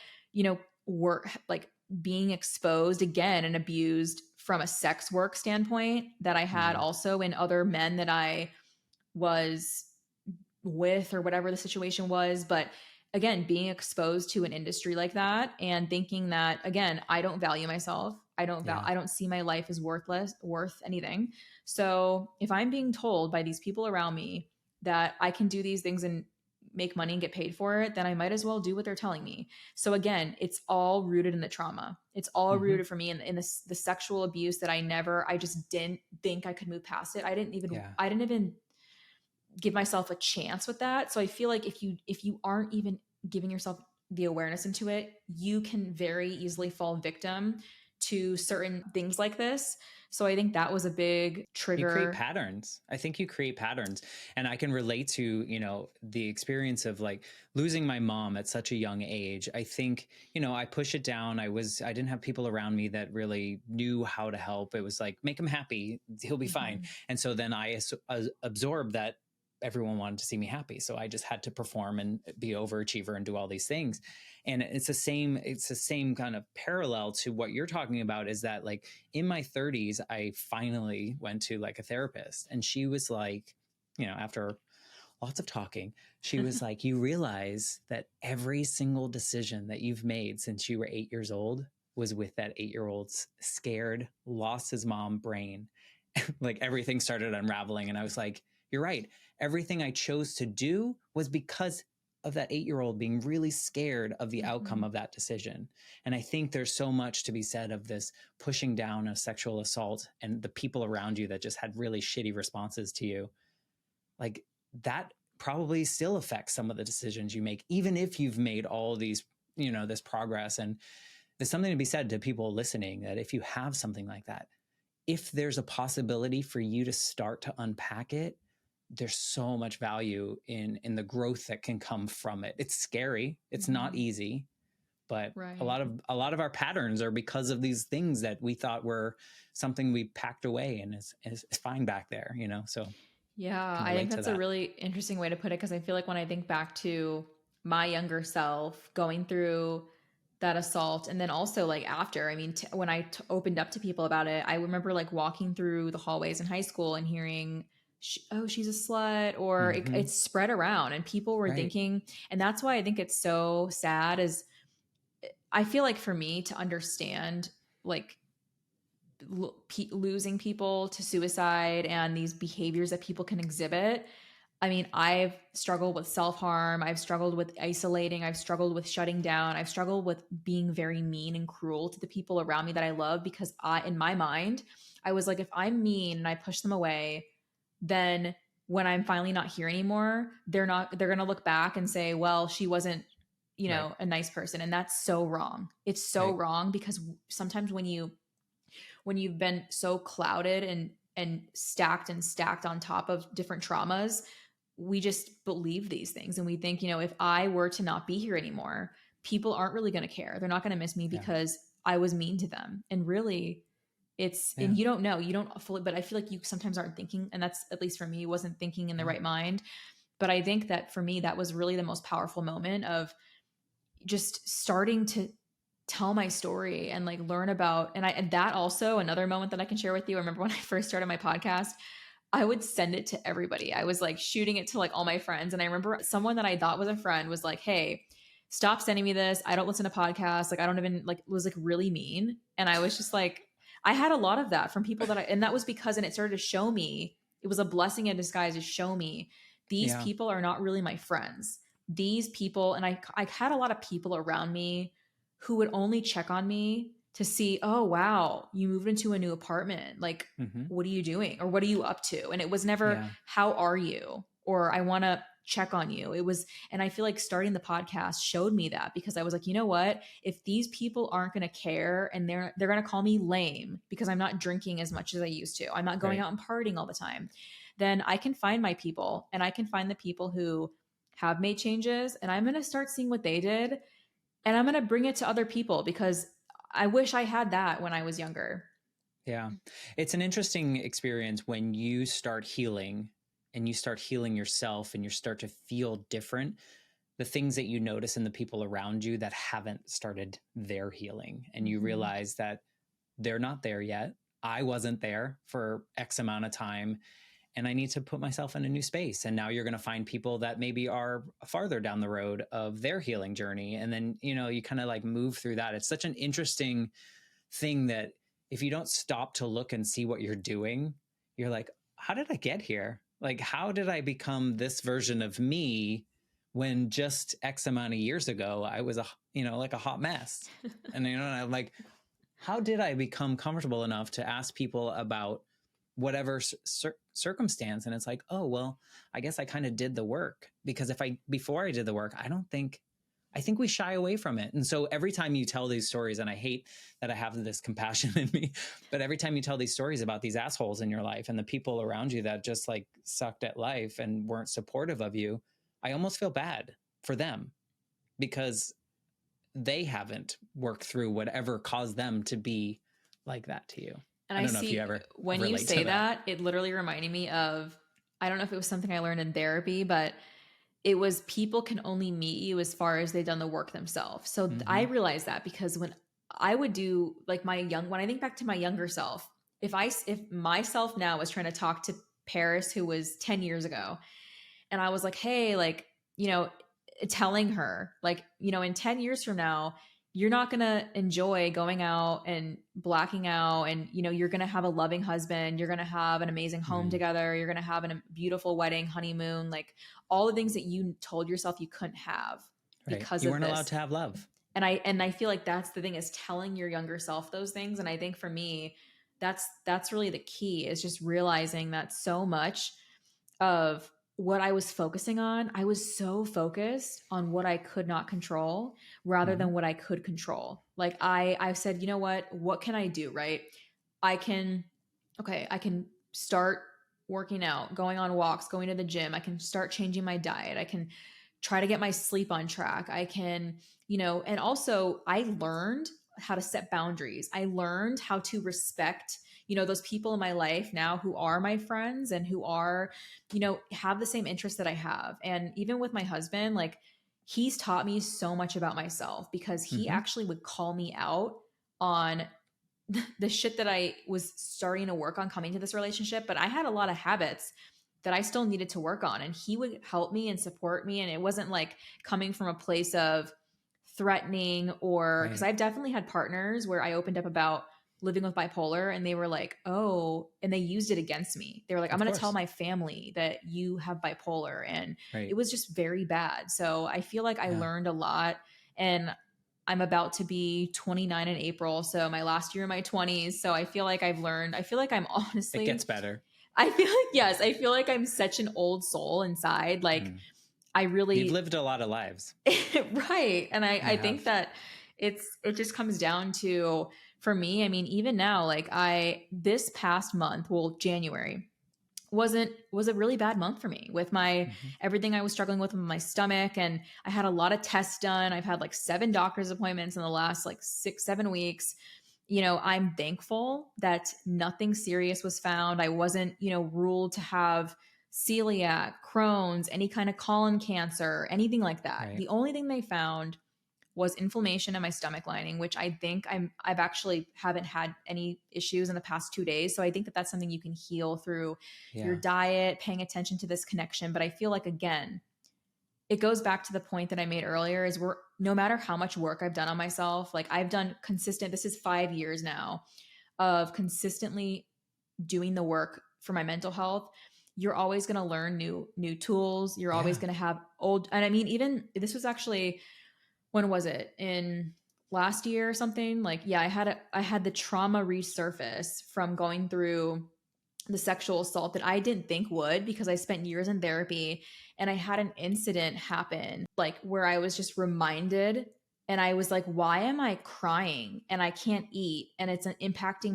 Speaker 2: work, like being exposed again and abused from a sex work standpoint that I had also in other men that I was with or whatever the situation was. But again, being exposed to an industry like that and thinking that, again, I don't value myself. I don't see my life as worth anything. So if I'm being told by these people around me that I can do these things and make money and get paid for it, then I might as well do what they're telling me. So again, it's all rooted in the trauma. It's all rooted for me in the sexual abuse that I just didn't think I could move past it. I didn't even give myself a chance with that. So I feel like if you aren't even giving yourself the awareness into it, you can very easily fall victim to certain things like this. So I think that was a big trigger.
Speaker 1: You create patterns. I think you create patterns. And I can relate to, you know, the experience of like losing my mom at such a young age. I think, you know, I push it down. I didn't have people around me that really knew how to help. It was like, make him happy. He'll be fine. And so then I absorbed that everyone wanted to see me happy. So I just had to perform and be overachiever and do all these things. And it's the same kind of parallel to what you're talking about, is that like in my 30s, I finally went to like a therapist, and she was like, you know, after lots of talking, she was like, you realize that every single decision that you've made since you were 8 years old was with that 8-year-old's scared, lost his mom brain. Like everything started unraveling. And I was like, you're right. Everything I chose to do was because of that 8-year-old being really scared of the outcome of that decision. And I think there's so much to be said of this pushing down a sexual assault and the people around you that just had really shitty responses to you. Like that probably still affects some of the decisions you make, even if you've made all these, you know, this progress. And there's something to be said to people listening that if you have something like that, if there's a possibility for you to start to unpack it, there's so much value in the growth that can come from it. It's scary. It's not easy, but a lot of our patterns are because of these things that we thought were something we packed away and is fine back there, you know? So
Speaker 2: yeah, I think that's a really interesting way to put it. Cause I feel like when I think back to my younger self going through that assault, and then also like after, I mean, when I opened up to people about it, I remember like walking through the hallways in high school and hearing, oh, she's a slut, or it's spread around, and people were thinking, and that's why I think it's so sad. Is I feel like for me to understand like losing people to suicide and these behaviors that people can exhibit, I mean, I've struggled with self-harm. I've struggled with isolating. I've struggled with shutting down. I've struggled with being very mean and cruel to the people around me that I love, because in my mind, I was like, if I'm mean and I push them away, then when I'm finally not here anymore, they're going to look back and say, well, she wasn't, you know, a nice person. And that's so wrong. It's so wrong, because sometimes when you've been so clouded and stacked on top of different traumas, we just believe these things. And we think, you know, if I were to not be here anymore, people aren't really going to care. They're not going to miss me because I was mean to them. And really and you don't know, you don't fully, but I feel like you sometimes aren't thinking. And that's, at least for me, wasn't thinking in the right mind. But I think that for me, that was really the most powerful moment of just starting to tell my story and like learn about, and that also another moment that I can share with you. I remember when I first started my podcast, I would send it to everybody. I was like shooting it to like all my friends. And I remember someone that I thought was a friend was like, hey, stop sending me this. I don't listen to podcasts. Like, I don't even like, was like really mean. And I was just like, I had a lot of that from people and that was because, and it started to show me, it was a blessing in disguise to show me these people are not really my friends. These people, and I had a lot of people around me who would only check on me to see, oh, wow, you moved into a new apartment. Like, what are you doing? Or what are you up to? And it was never, how are you? Or I want to check on you. It was, and I feel like starting the podcast showed me that, because I was like, you know what? If these people aren't going to care, and they're going to call me lame because I'm not drinking as much as I used to, I'm not going out and partying all the time, then I can find my people, and I can find the people who have made changes, and I'm going to start seeing what they did, and I'm going to bring it to other people, because I wish I had that when I was younger.
Speaker 1: Yeah. It's an interesting experience when you start healing, and you start healing yourself, and you start to feel different. The things that you notice in the people around you that haven't started their healing, and you realize that they're not there yet. I wasn't there for X amount of time, and I need to put myself in a new space. And now you're going to find people that maybe are farther down the road of their healing journey. And then, you know, you kind of like move through that. It's such an interesting thing that if you don't stop to look and see what you're doing, you're like, how did I get here? Like, how did I become this version of me when just X amount of years ago, I was like a hot mess. And, I'm like, how did I become comfortable enough to ask people about whatever circumstance? And it's like, oh, well, I guess I kind of did the work, because before I did the work, I think we shy away from it. And so every time you tell these stories, and I hate that I have this compassion in me, but every time you tell these stories about these assholes in your life and the people around you that just like sucked at life and weren't supportive of you, I almost feel bad for them, because they haven't worked through whatever caused them to be like that to you.
Speaker 2: And
Speaker 1: I don't know if you ever
Speaker 2: when you say that, it literally reminded me of, I don't know if it was something I learned in therapy, but it was people can only meet you as far as they've done the work themselves. So I realized that, because when I would do like when I think back to my younger self, if myself now was trying to talk to Paris, who was 10 years ago, and I was like, hey, like, telling her like, in 10 years from now, you're not going to enjoy going out and blacking out. And, you're going to have a loving husband. You're going to have an amazing home together. You're going to have a beautiful wedding, honeymoon, like all the things that you told yourself you couldn't have because
Speaker 1: you weren't allowed to have love.
Speaker 2: And I feel like that's the thing, is telling your younger self those things. And I think for me, that's really the key, is just realizing that so much of what I was focusing on, I was so focused on what I could not control rather than what I could control. Like I said, you know what can I do? Right. I can start working out, going on walks, going to the gym. I can start changing my diet. I can try to get my sleep on track. I can, and also I learned how to set boundaries. I learned how to respect those people in my life now who are my friends and who are, have the same interests that I have. And even with my husband, like he's taught me so much about myself, because he actually would call me out on the shit that I was starting to work on coming to this relationship. But I had a lot of habits that I still needed to work on, and he would help me and support me. And it wasn't like coming from a place of threatening, or because I've definitely had partners where I opened up about living with bipolar, and they were like, oh, and they used it against me. They were like, I'm going to tell my family that you have bipolar. And it was just very bad. So I feel like I learned a lot, and I'm about to be 29 in April. So my last year in my 20s. So I feel like I've learned, I feel like I'm honestly,
Speaker 1: it gets better.
Speaker 2: I feel like, yes, I feel like I'm such an old soul inside. Like you've
Speaker 1: lived a lot of lives.
Speaker 2: Right. And I think that it just comes down to, for me, I mean, even now, like this past month, well, January was a really bad month for me with my everything I was struggling with my stomach. And I had a lot of tests done. I've had like 7 doctor's appointments in the last like 6-7 weeks. I'm thankful that nothing serious was found. I wasn't, ruled to have celiac, Crohn's, any kind of colon cancer, anything like that. Right. The only thing they found was inflammation in my stomach lining, which I think I've actually haven't had any issues in the past 2 days. So I think that that's something you can heal through your diet, paying attention to this connection. But I feel like, again, it goes back to the point that I made earlier, is no matter how much work I've done on myself, like I've done this is 5 years now of consistently doing the work for my mental health. You're always going to learn new tools. You're always going to have and I mean, even this was actually, when was it? In last year or something? Like, I had the trauma resurface from going through the sexual assault that I didn't think would, because I spent years in therapy, and I had an incident happen like where I was just reminded, and I was like, why am I crying and I can't eat, and it's impacting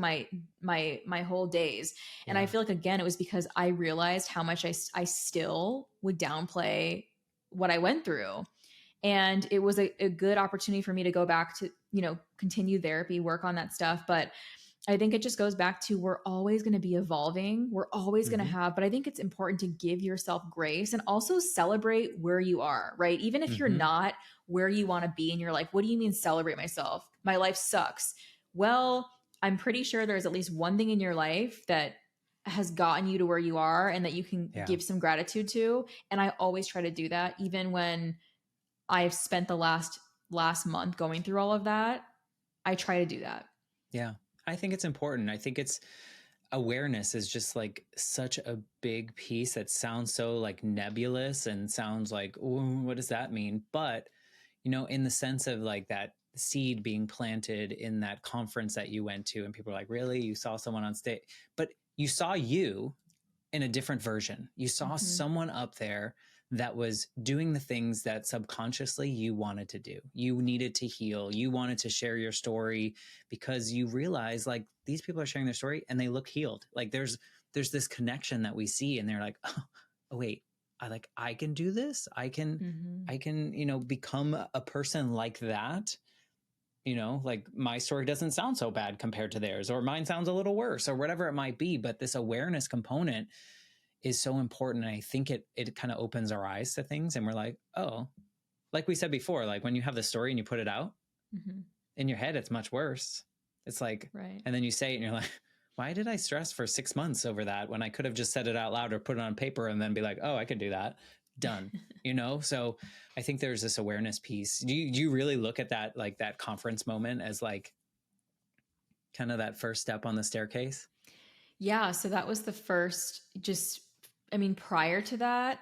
Speaker 2: my whole days. And I feel like, again, it was because I realized how much I still would downplay what I went through. And it was a good opportunity for me to go back to, continue therapy, work on that stuff. But I think it just goes back to, we're always going to be evolving. We're always going to have, but I think it's important to give yourself grace and also celebrate where you are, right? Even if you're not where you want to be in your life. What do you mean celebrate myself? My life sucks. Well, I'm pretty sure there's at least one thing in your life that has gotten you to where you are and that you can give some gratitude to. And I always try to do that, even when I've spent the last month going through all of that. I try to do that.
Speaker 1: Yeah. I think it's important. I think it's awareness is just like such a big piece that sounds so like nebulous and sounds like, ooh, what does that mean? But, you know, in the sense of like that seed being planted in that conference that you went to, and people are like, really? You saw someone on stage, but you saw you in a different version. You saw someone up there that was doing the things that subconsciously you wanted to do. You needed to heal. You wanted to share your story because you realize like these people are sharing their story and they look healed. Like there's this connection that we see, and they're like, oh wait, I can do this. I can, you know, become a person like that. You know, like my story doesn't sound so bad compared to theirs, or mine sounds a little worse, or whatever it might be. But this awareness component is so important. And I think it kind of opens our eyes to things, and we're like, oh, like we said before, like when you have the story and you put it out in your head, it's much worse. It's like,
Speaker 2: right.
Speaker 1: And then you say it and you're like, why did I stress for 6 months over that when I could have just said it out loud or put it on paper and then be like, oh, I could do that. Done. You know? So I think there's this awareness piece. Do you really look at that, like that conference moment as like kind of that first step on the staircase?
Speaker 2: Yeah. So that was the first, prior to that,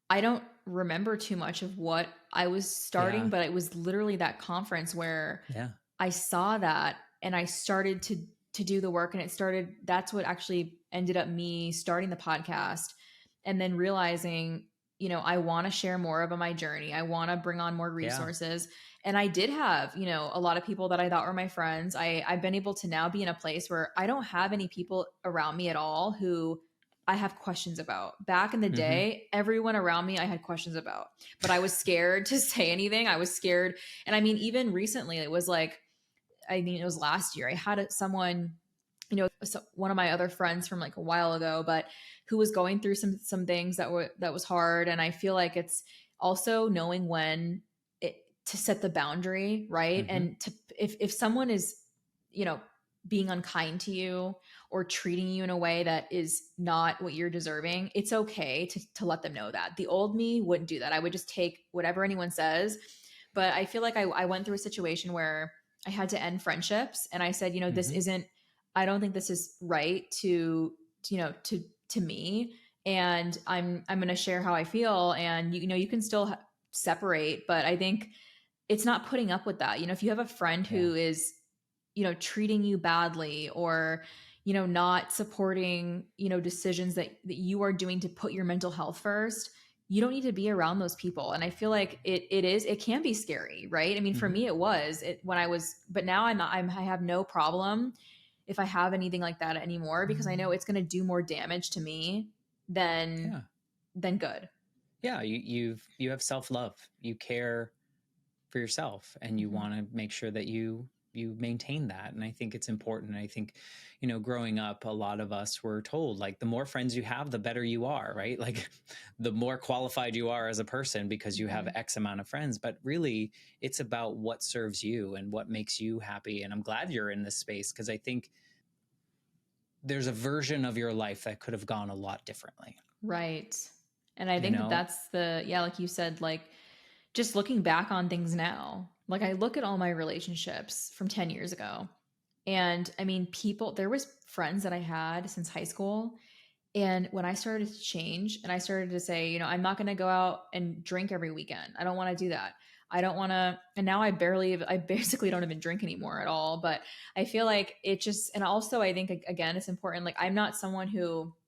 Speaker 2: I don't remember too much of what I was starting, but it was literally that conference where I saw that and I started to do the work, and that's what actually ended up me starting the podcast, and then realizing, you know, I want to share more of my journey. I want to bring on more resources. And I did have, you know, a lot of people that I thought were my friends. I've been able to now be in a place where I don't have any people around me at all who I have questions about. Back in the day, everyone around me I had questions about, but I was scared to say anything. I was scared. And I mean, even recently, it was like, it was last year. I had someone, you know, one of my other friends from like a while ago, but who was going through some things that was hard. And I feel like it's also knowing when to set the boundary, right? And if someone is, you know, being unkind to you or treating you in a way that is not what you're deserving, it's okay to let them know that. The old me wouldn't do that. I would just take whatever anyone says. But I feel like I went through a situation where I had to end friendships, and I said, you know, this isn't, I don't think this is right to me. And I'm going to share how I feel. And you know, you can still separate, but I think it's not putting up with that. You know, if you have a friend who is, you know, treating you badly, or, you know, not supporting, you know, decisions that you are doing to put your mental health first, you don't need to be around those people. And I feel like it can be scary, right? I mean, for me, it was when I was, but now I have no problem if I have anything like that anymore, because I know it's going to do more damage to me than good.
Speaker 1: Yeah. You have self-love, you care for yourself, and you want to make sure that you maintain that. And I think it's important. I think, you know, growing up, a lot of us were told like the more friends you have, the better you are, right? Like the more qualified you are as a person because you have X amount of friends. But really, it's about what serves you and what makes you happy. And I'm glad you're in this space, because I think there's a version of your life that could have gone a lot differently.
Speaker 2: Right. And I think that's like you said, like just looking back on things now, like I look at all my relationships from 10 years ago, and I mean, there was friends that I had since high school. And when I started to change and I started to say, you know, I'm not going to go out and drink every weekend. I don't want to do that. I don't want to. And now I basically don't even drink anymore at all. But I feel like it just, and also I think, again, it's important. Like I'm not someone who's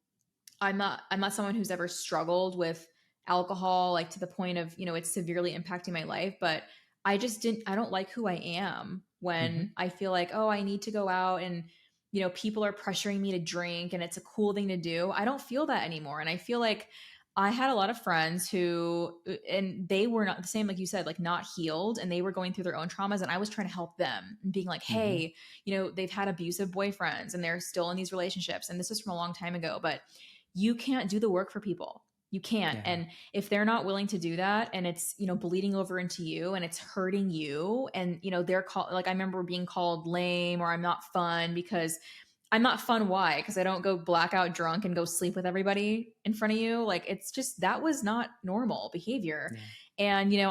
Speaker 2: ever struggled with alcohol, like to the point of, you know, it's severely impacting my life. But I don't like who I am when I feel like, oh, I need to go out and, you know, people are pressuring me to drink and it's a cool thing to do. I don't feel that anymore. And I feel like I had a lot of friends who, and they were not the same, like you said, like not healed, and they were going through their own traumas. And I was trying to help them and being like, hey, you know, they've had abusive boyfriends and they're still in these relationships. And this was from a long time ago, but you can't do the work for people. You can't. Yeah. And if they're not willing to do that, and it's, you know, bleeding over into you and it's hurting you, and, you know, they're called, like, I remember being called lame or I'm not fun because I'm not fun. Why? Because I don't go blackout drunk and go sleep with everybody in front of you. Like, it's just, that was not normal behavior. Yeah. And, you know,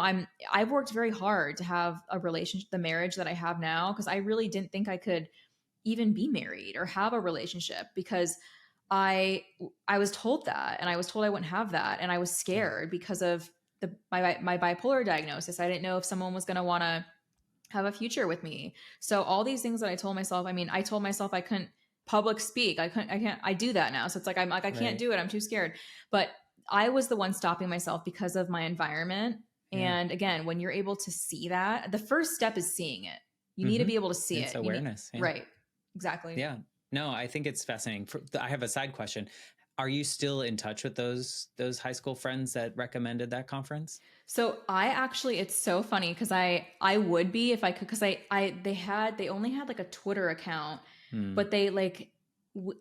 Speaker 2: I've worked very hard to have a relationship, the marriage that I have now, because I really didn't think I could even be married or have a relationship because I was told that, and I was told I wouldn't have that, and I was scared because of my bipolar diagnosis. I didn't know if someone was going to want to have a future with me. So all these things that I told myself, I mean, I told myself I couldn't public speak. I do that now. So it's like, I'm like, I can't
Speaker 1: Right.
Speaker 2: do it. I'm too scared. But I was the one stopping myself because of my environment.
Speaker 1: Yeah.
Speaker 2: And again, when you're able to see that, the first step is seeing it. You need to be able to see
Speaker 1: It's
Speaker 2: it.
Speaker 1: awareness. Yeah.
Speaker 2: Right. Exactly.
Speaker 1: Yeah. No, I think it's fascinating. I have a side question. Are you still in touch with those high school friends that recommended that conference?
Speaker 2: So I actually, it's so funny because I would be if I could, because they only had like a Twitter account, but they like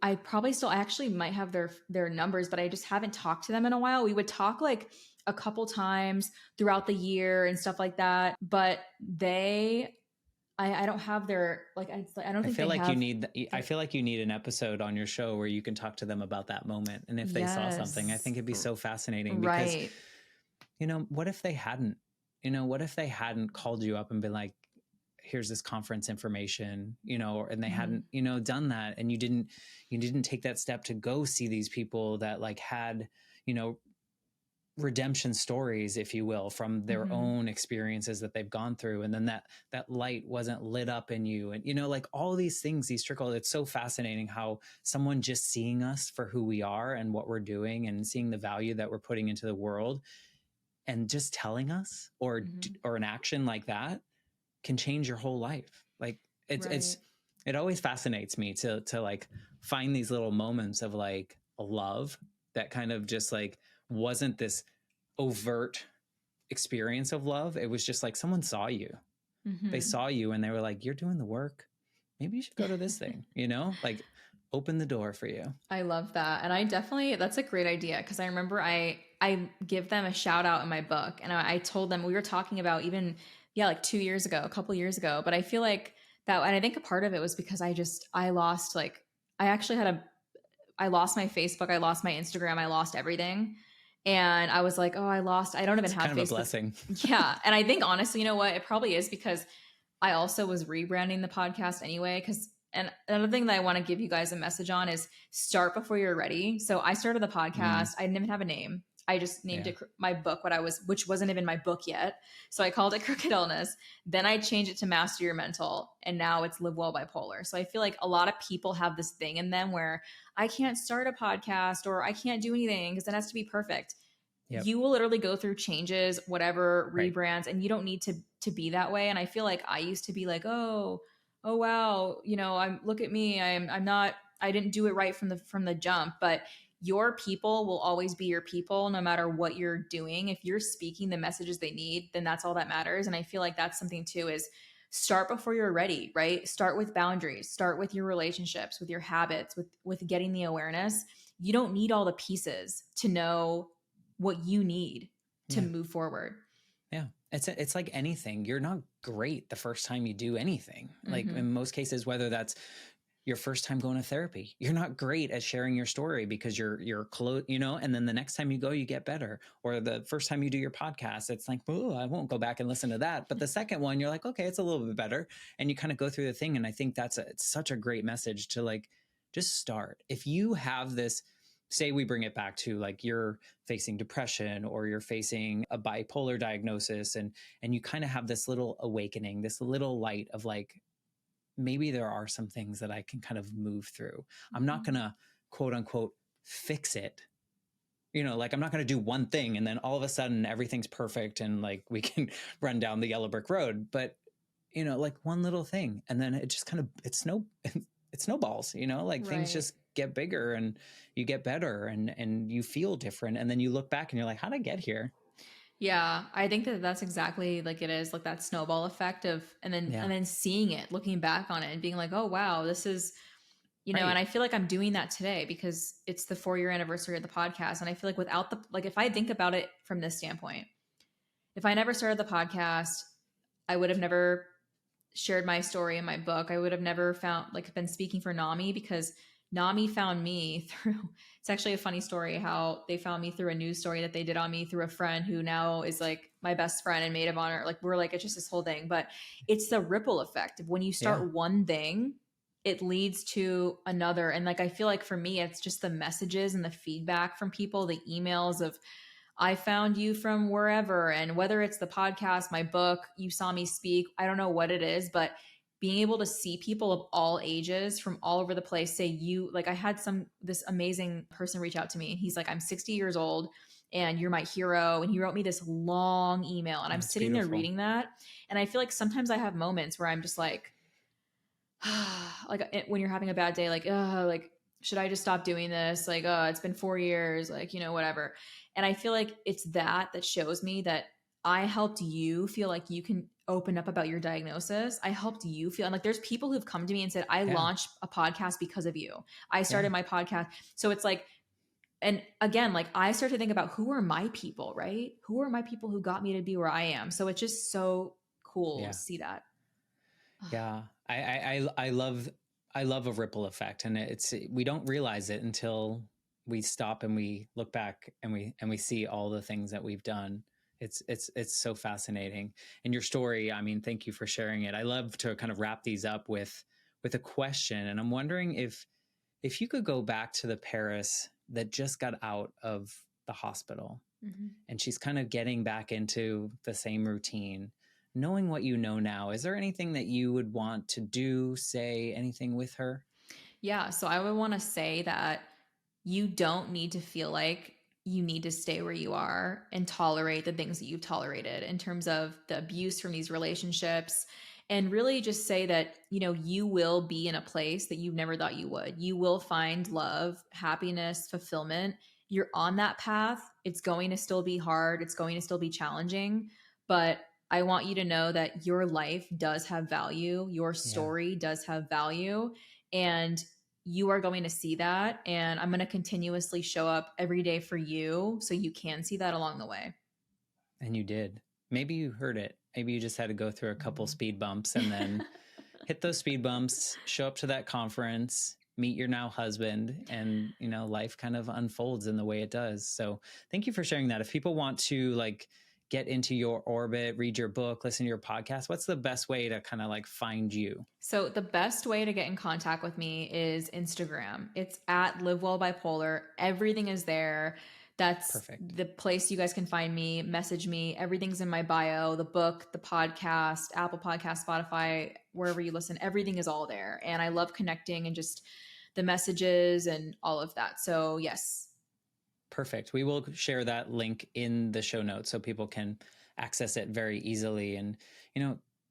Speaker 2: I probably still, I actually might have their numbers, but I just haven't talked to them in a while. We would talk like a couple times throughout the year and stuff like that, but I don't have their like I don't
Speaker 1: I
Speaker 2: think
Speaker 1: feel
Speaker 2: they
Speaker 1: like
Speaker 2: have.
Speaker 1: I feel like you need an episode on your show where you can talk to them about that moment. And if they saw something, I think it'd be so fascinating because,
Speaker 2: Right.
Speaker 1: what if they hadn't, what if they hadn't called you up and been like, here's this conference information, and they hadn't, done that. And you didn't take that step to go see these people that like had, redemption stories, if you will, from their own experiences that they've gone through. And then that light wasn't lit up in you. And, like all these things, these trickle, it's so fascinating how someone just seeing us for who we are and what we're doing and seeing the value that we're putting into the world and just telling us or an action like that can change your whole life. Like it always fascinates me to like find these little moments of like a love that kind of just like wasn't this overt experience of love. It was just like someone saw you. They saw you and they were like, you're doing the work. Maybe you should go to this thing, like open the door for you.
Speaker 2: I love that. And that's a great idea. Cause I remember I give them a shout out in my book, and I told them, we were talking about even, like 2 years ago, a couple years ago, but I feel like that, and I think a part of it was because I lost I lost my Facebook, I lost my Instagram, I lost everything. And I was like, oh, I don't even have
Speaker 1: kind of
Speaker 2: Facebook.
Speaker 1: A blessing.
Speaker 2: Yeah. And I think honestly, you know what? It probably is because I also was rebranding the podcast anyway. And another thing that I want to give you guys a message on is start before you're ready. So I started the podcast. I didn't even have a name. I just named it my book, which wasn't even my book yet. So I called it Crooked Illness. Then I changed it to Master Your Mental. And now it's Live Well Bipolar. So I feel like a lot of people have this thing in them where I can't start a podcast or I can't do anything because it has to be perfect. Yep. You will literally go through changes, whatever, rebrands, and you don't need to be that way. And I feel like I used to be like, oh wow, look at me. I didn't do it right from the jump, but your people will always be your people no matter what you're doing. If you're speaking the messages they need, then that's all that matters. And I feel like that's something too, is start before you're ready, right? Start with boundaries, start with your relationships, with your habits, with getting the awareness. You don't need all the pieces to know what you need to move forward.
Speaker 1: Yeah. It's like anything. You're not great the first time you do anything. Like in most cases, whether that's your first time going to therapy, you're not great at sharing your story because you're close, and then the next time you go, you get better. Or the first time you do your podcast, it's like, oh, I won't go back and listen to that. But the second one, you're like, okay, it's a little bit better. And you kind of go through the thing. And I think it's such a great message to like, just start. If you have this, say we bring it back to like you're facing depression or you're facing a bipolar diagnosis and you kind of have this little awakening, this little light of like, maybe there are some things that I can kind of move through. I'm not going to quote unquote fix it. Like I'm not going to do one thing and then all of a sudden everything's perfect and like we can run down the yellow brick road. But, like one little thing. And then it just kind of, it snowballs, like things just get bigger and you get better and you feel different. And then you look back and you're like, how'd I get here?
Speaker 2: Yeah, I think that's exactly like it is, like that snowball effect of, and then seeing it, looking back on it and being like, oh, wow, this is, and I feel like I'm doing that today because it's the 4-year anniversary of the podcast. And I feel like without if I think about it from this standpoint, if I never started the podcast, I would have never shared my story in my book. I would have never been speaking for NAMI because NAMI found me through, it's actually a funny story how they found me through a news story that they did on me through a friend who now is like my best friend and maid of honor. Like we're like, it's just this whole thing, but it's the ripple effect of when you start one thing, it leads to another. And like, I feel like for me, it's just the messages and the feedback from people, the emails of, I found you from wherever. And whether it's the podcast, my book, you saw me speak, I don't know what it is, but being able to see people of all ages from all over the place say you, like I had this amazing person reach out to me and he's like, I'm 60 years old and you're my hero. And he wrote me this long email and I'm
Speaker 1: That's
Speaker 2: sitting there
Speaker 1: beautiful.
Speaker 2: reading that. And I feel like sometimes I have moments where I'm just like, like when you're having a bad day, like, should I just stop doing this? Like, it's been 4 years, like, whatever. And I feel like it's that shows me that I helped you feel like you can open up about your diagnosis. I helped you feel, and like, there's people who've come to me and said, I
Speaker 1: Yeah.
Speaker 2: launched a podcast because of you. I started
Speaker 1: Yeah.
Speaker 2: my podcast. So it's like, and again, like I start to think about who are my people, right? Who are my people who got me to be where I am? So it's just so cool
Speaker 1: Yeah.
Speaker 2: to see that.
Speaker 1: Yeah. I love a ripple effect, and we don't realize it until we stop and we look back and we see all the things that we've done. It's so fascinating. And your story, I mean, thank you for sharing it. I love to kind of wrap these up with a question, and I'm wondering if you could go back to the Paris that just got out of the hospital,
Speaker 2: Mm-hmm.
Speaker 1: and she's kind of getting back into the same routine. Knowing what you know now, is there anything that you would want to do, say, anything with her?
Speaker 2: Yeah. So I would want to say that you don't need to feel like you need to stay where you are and tolerate the things that you've tolerated in terms of the abuse from these relationships. And really just say that, you will be in a place that you never thought you would. You will find love, happiness, fulfillment. You're on that path. It's going to still be hard. It's going to still be challenging. But I want you to know that your life does have value. Your
Speaker 1: Yeah.
Speaker 2: story does have value. And you are going to see that. And I'm going to continuously show up every day for you so you can see that along the way.
Speaker 1: And you did. Maybe you heard it. Maybe you just had to go through a couple speed bumps and then hit those speed bumps, show up to that conference, meet your now husband, and life kind of unfolds in the way it does. So thank you for sharing that. If people want to get into your orbit, read your book, listen to your podcast, what's the best way to kind of find you?
Speaker 2: So the best way to get in contact with me is Instagram. It's at Live Well Bipolar. Everything is there. That's
Speaker 1: Perfect.
Speaker 2: the place you guys can find me, message me. Everything's in my bio, the book, the podcast, Apple Podcast, Spotify, wherever you listen, everything is all there. And I love connecting and just the messages and all of that. So yes.
Speaker 1: Perfect. We will share that link in the show notes so people can access it very easily. And,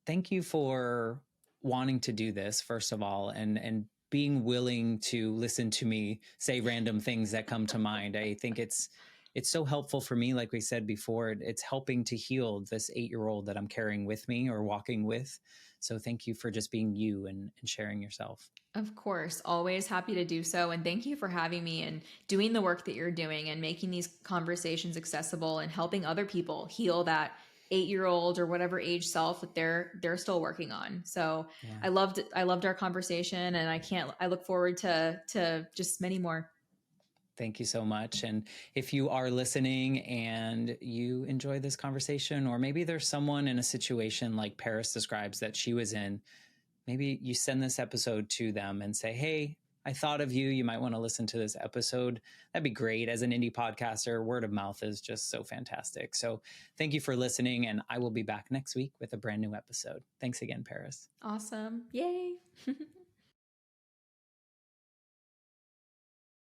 Speaker 1: thank you for wanting to do this, first of all, and being willing to listen to me say random things that come to mind. I think it's so helpful for me. Like we said before, it's helping to heal this 8-year-old that I'm carrying with me or walking with. So thank you for just being you and sharing yourself.
Speaker 2: Of course, always happy to do so. And thank you for having me and doing the work that you're doing and making these conversations accessible and helping other people heal that 8-year-old or whatever age self that they're still working on. So
Speaker 1: Yeah.
Speaker 2: I loved our conversation, and I look forward to just many more.
Speaker 1: Thank you so much. And if you are listening and you enjoy this conversation, or maybe there's someone in a situation like Paris describes that she was in, maybe you send this episode to them and say, hey, I thought of you. You might want to listen to this episode. That'd be great. As an indie podcaster, word of mouth is just so fantastic. So thank you for listening. And I will be back next week with a brand new episode. Thanks again, Paris.
Speaker 2: Awesome. Yay.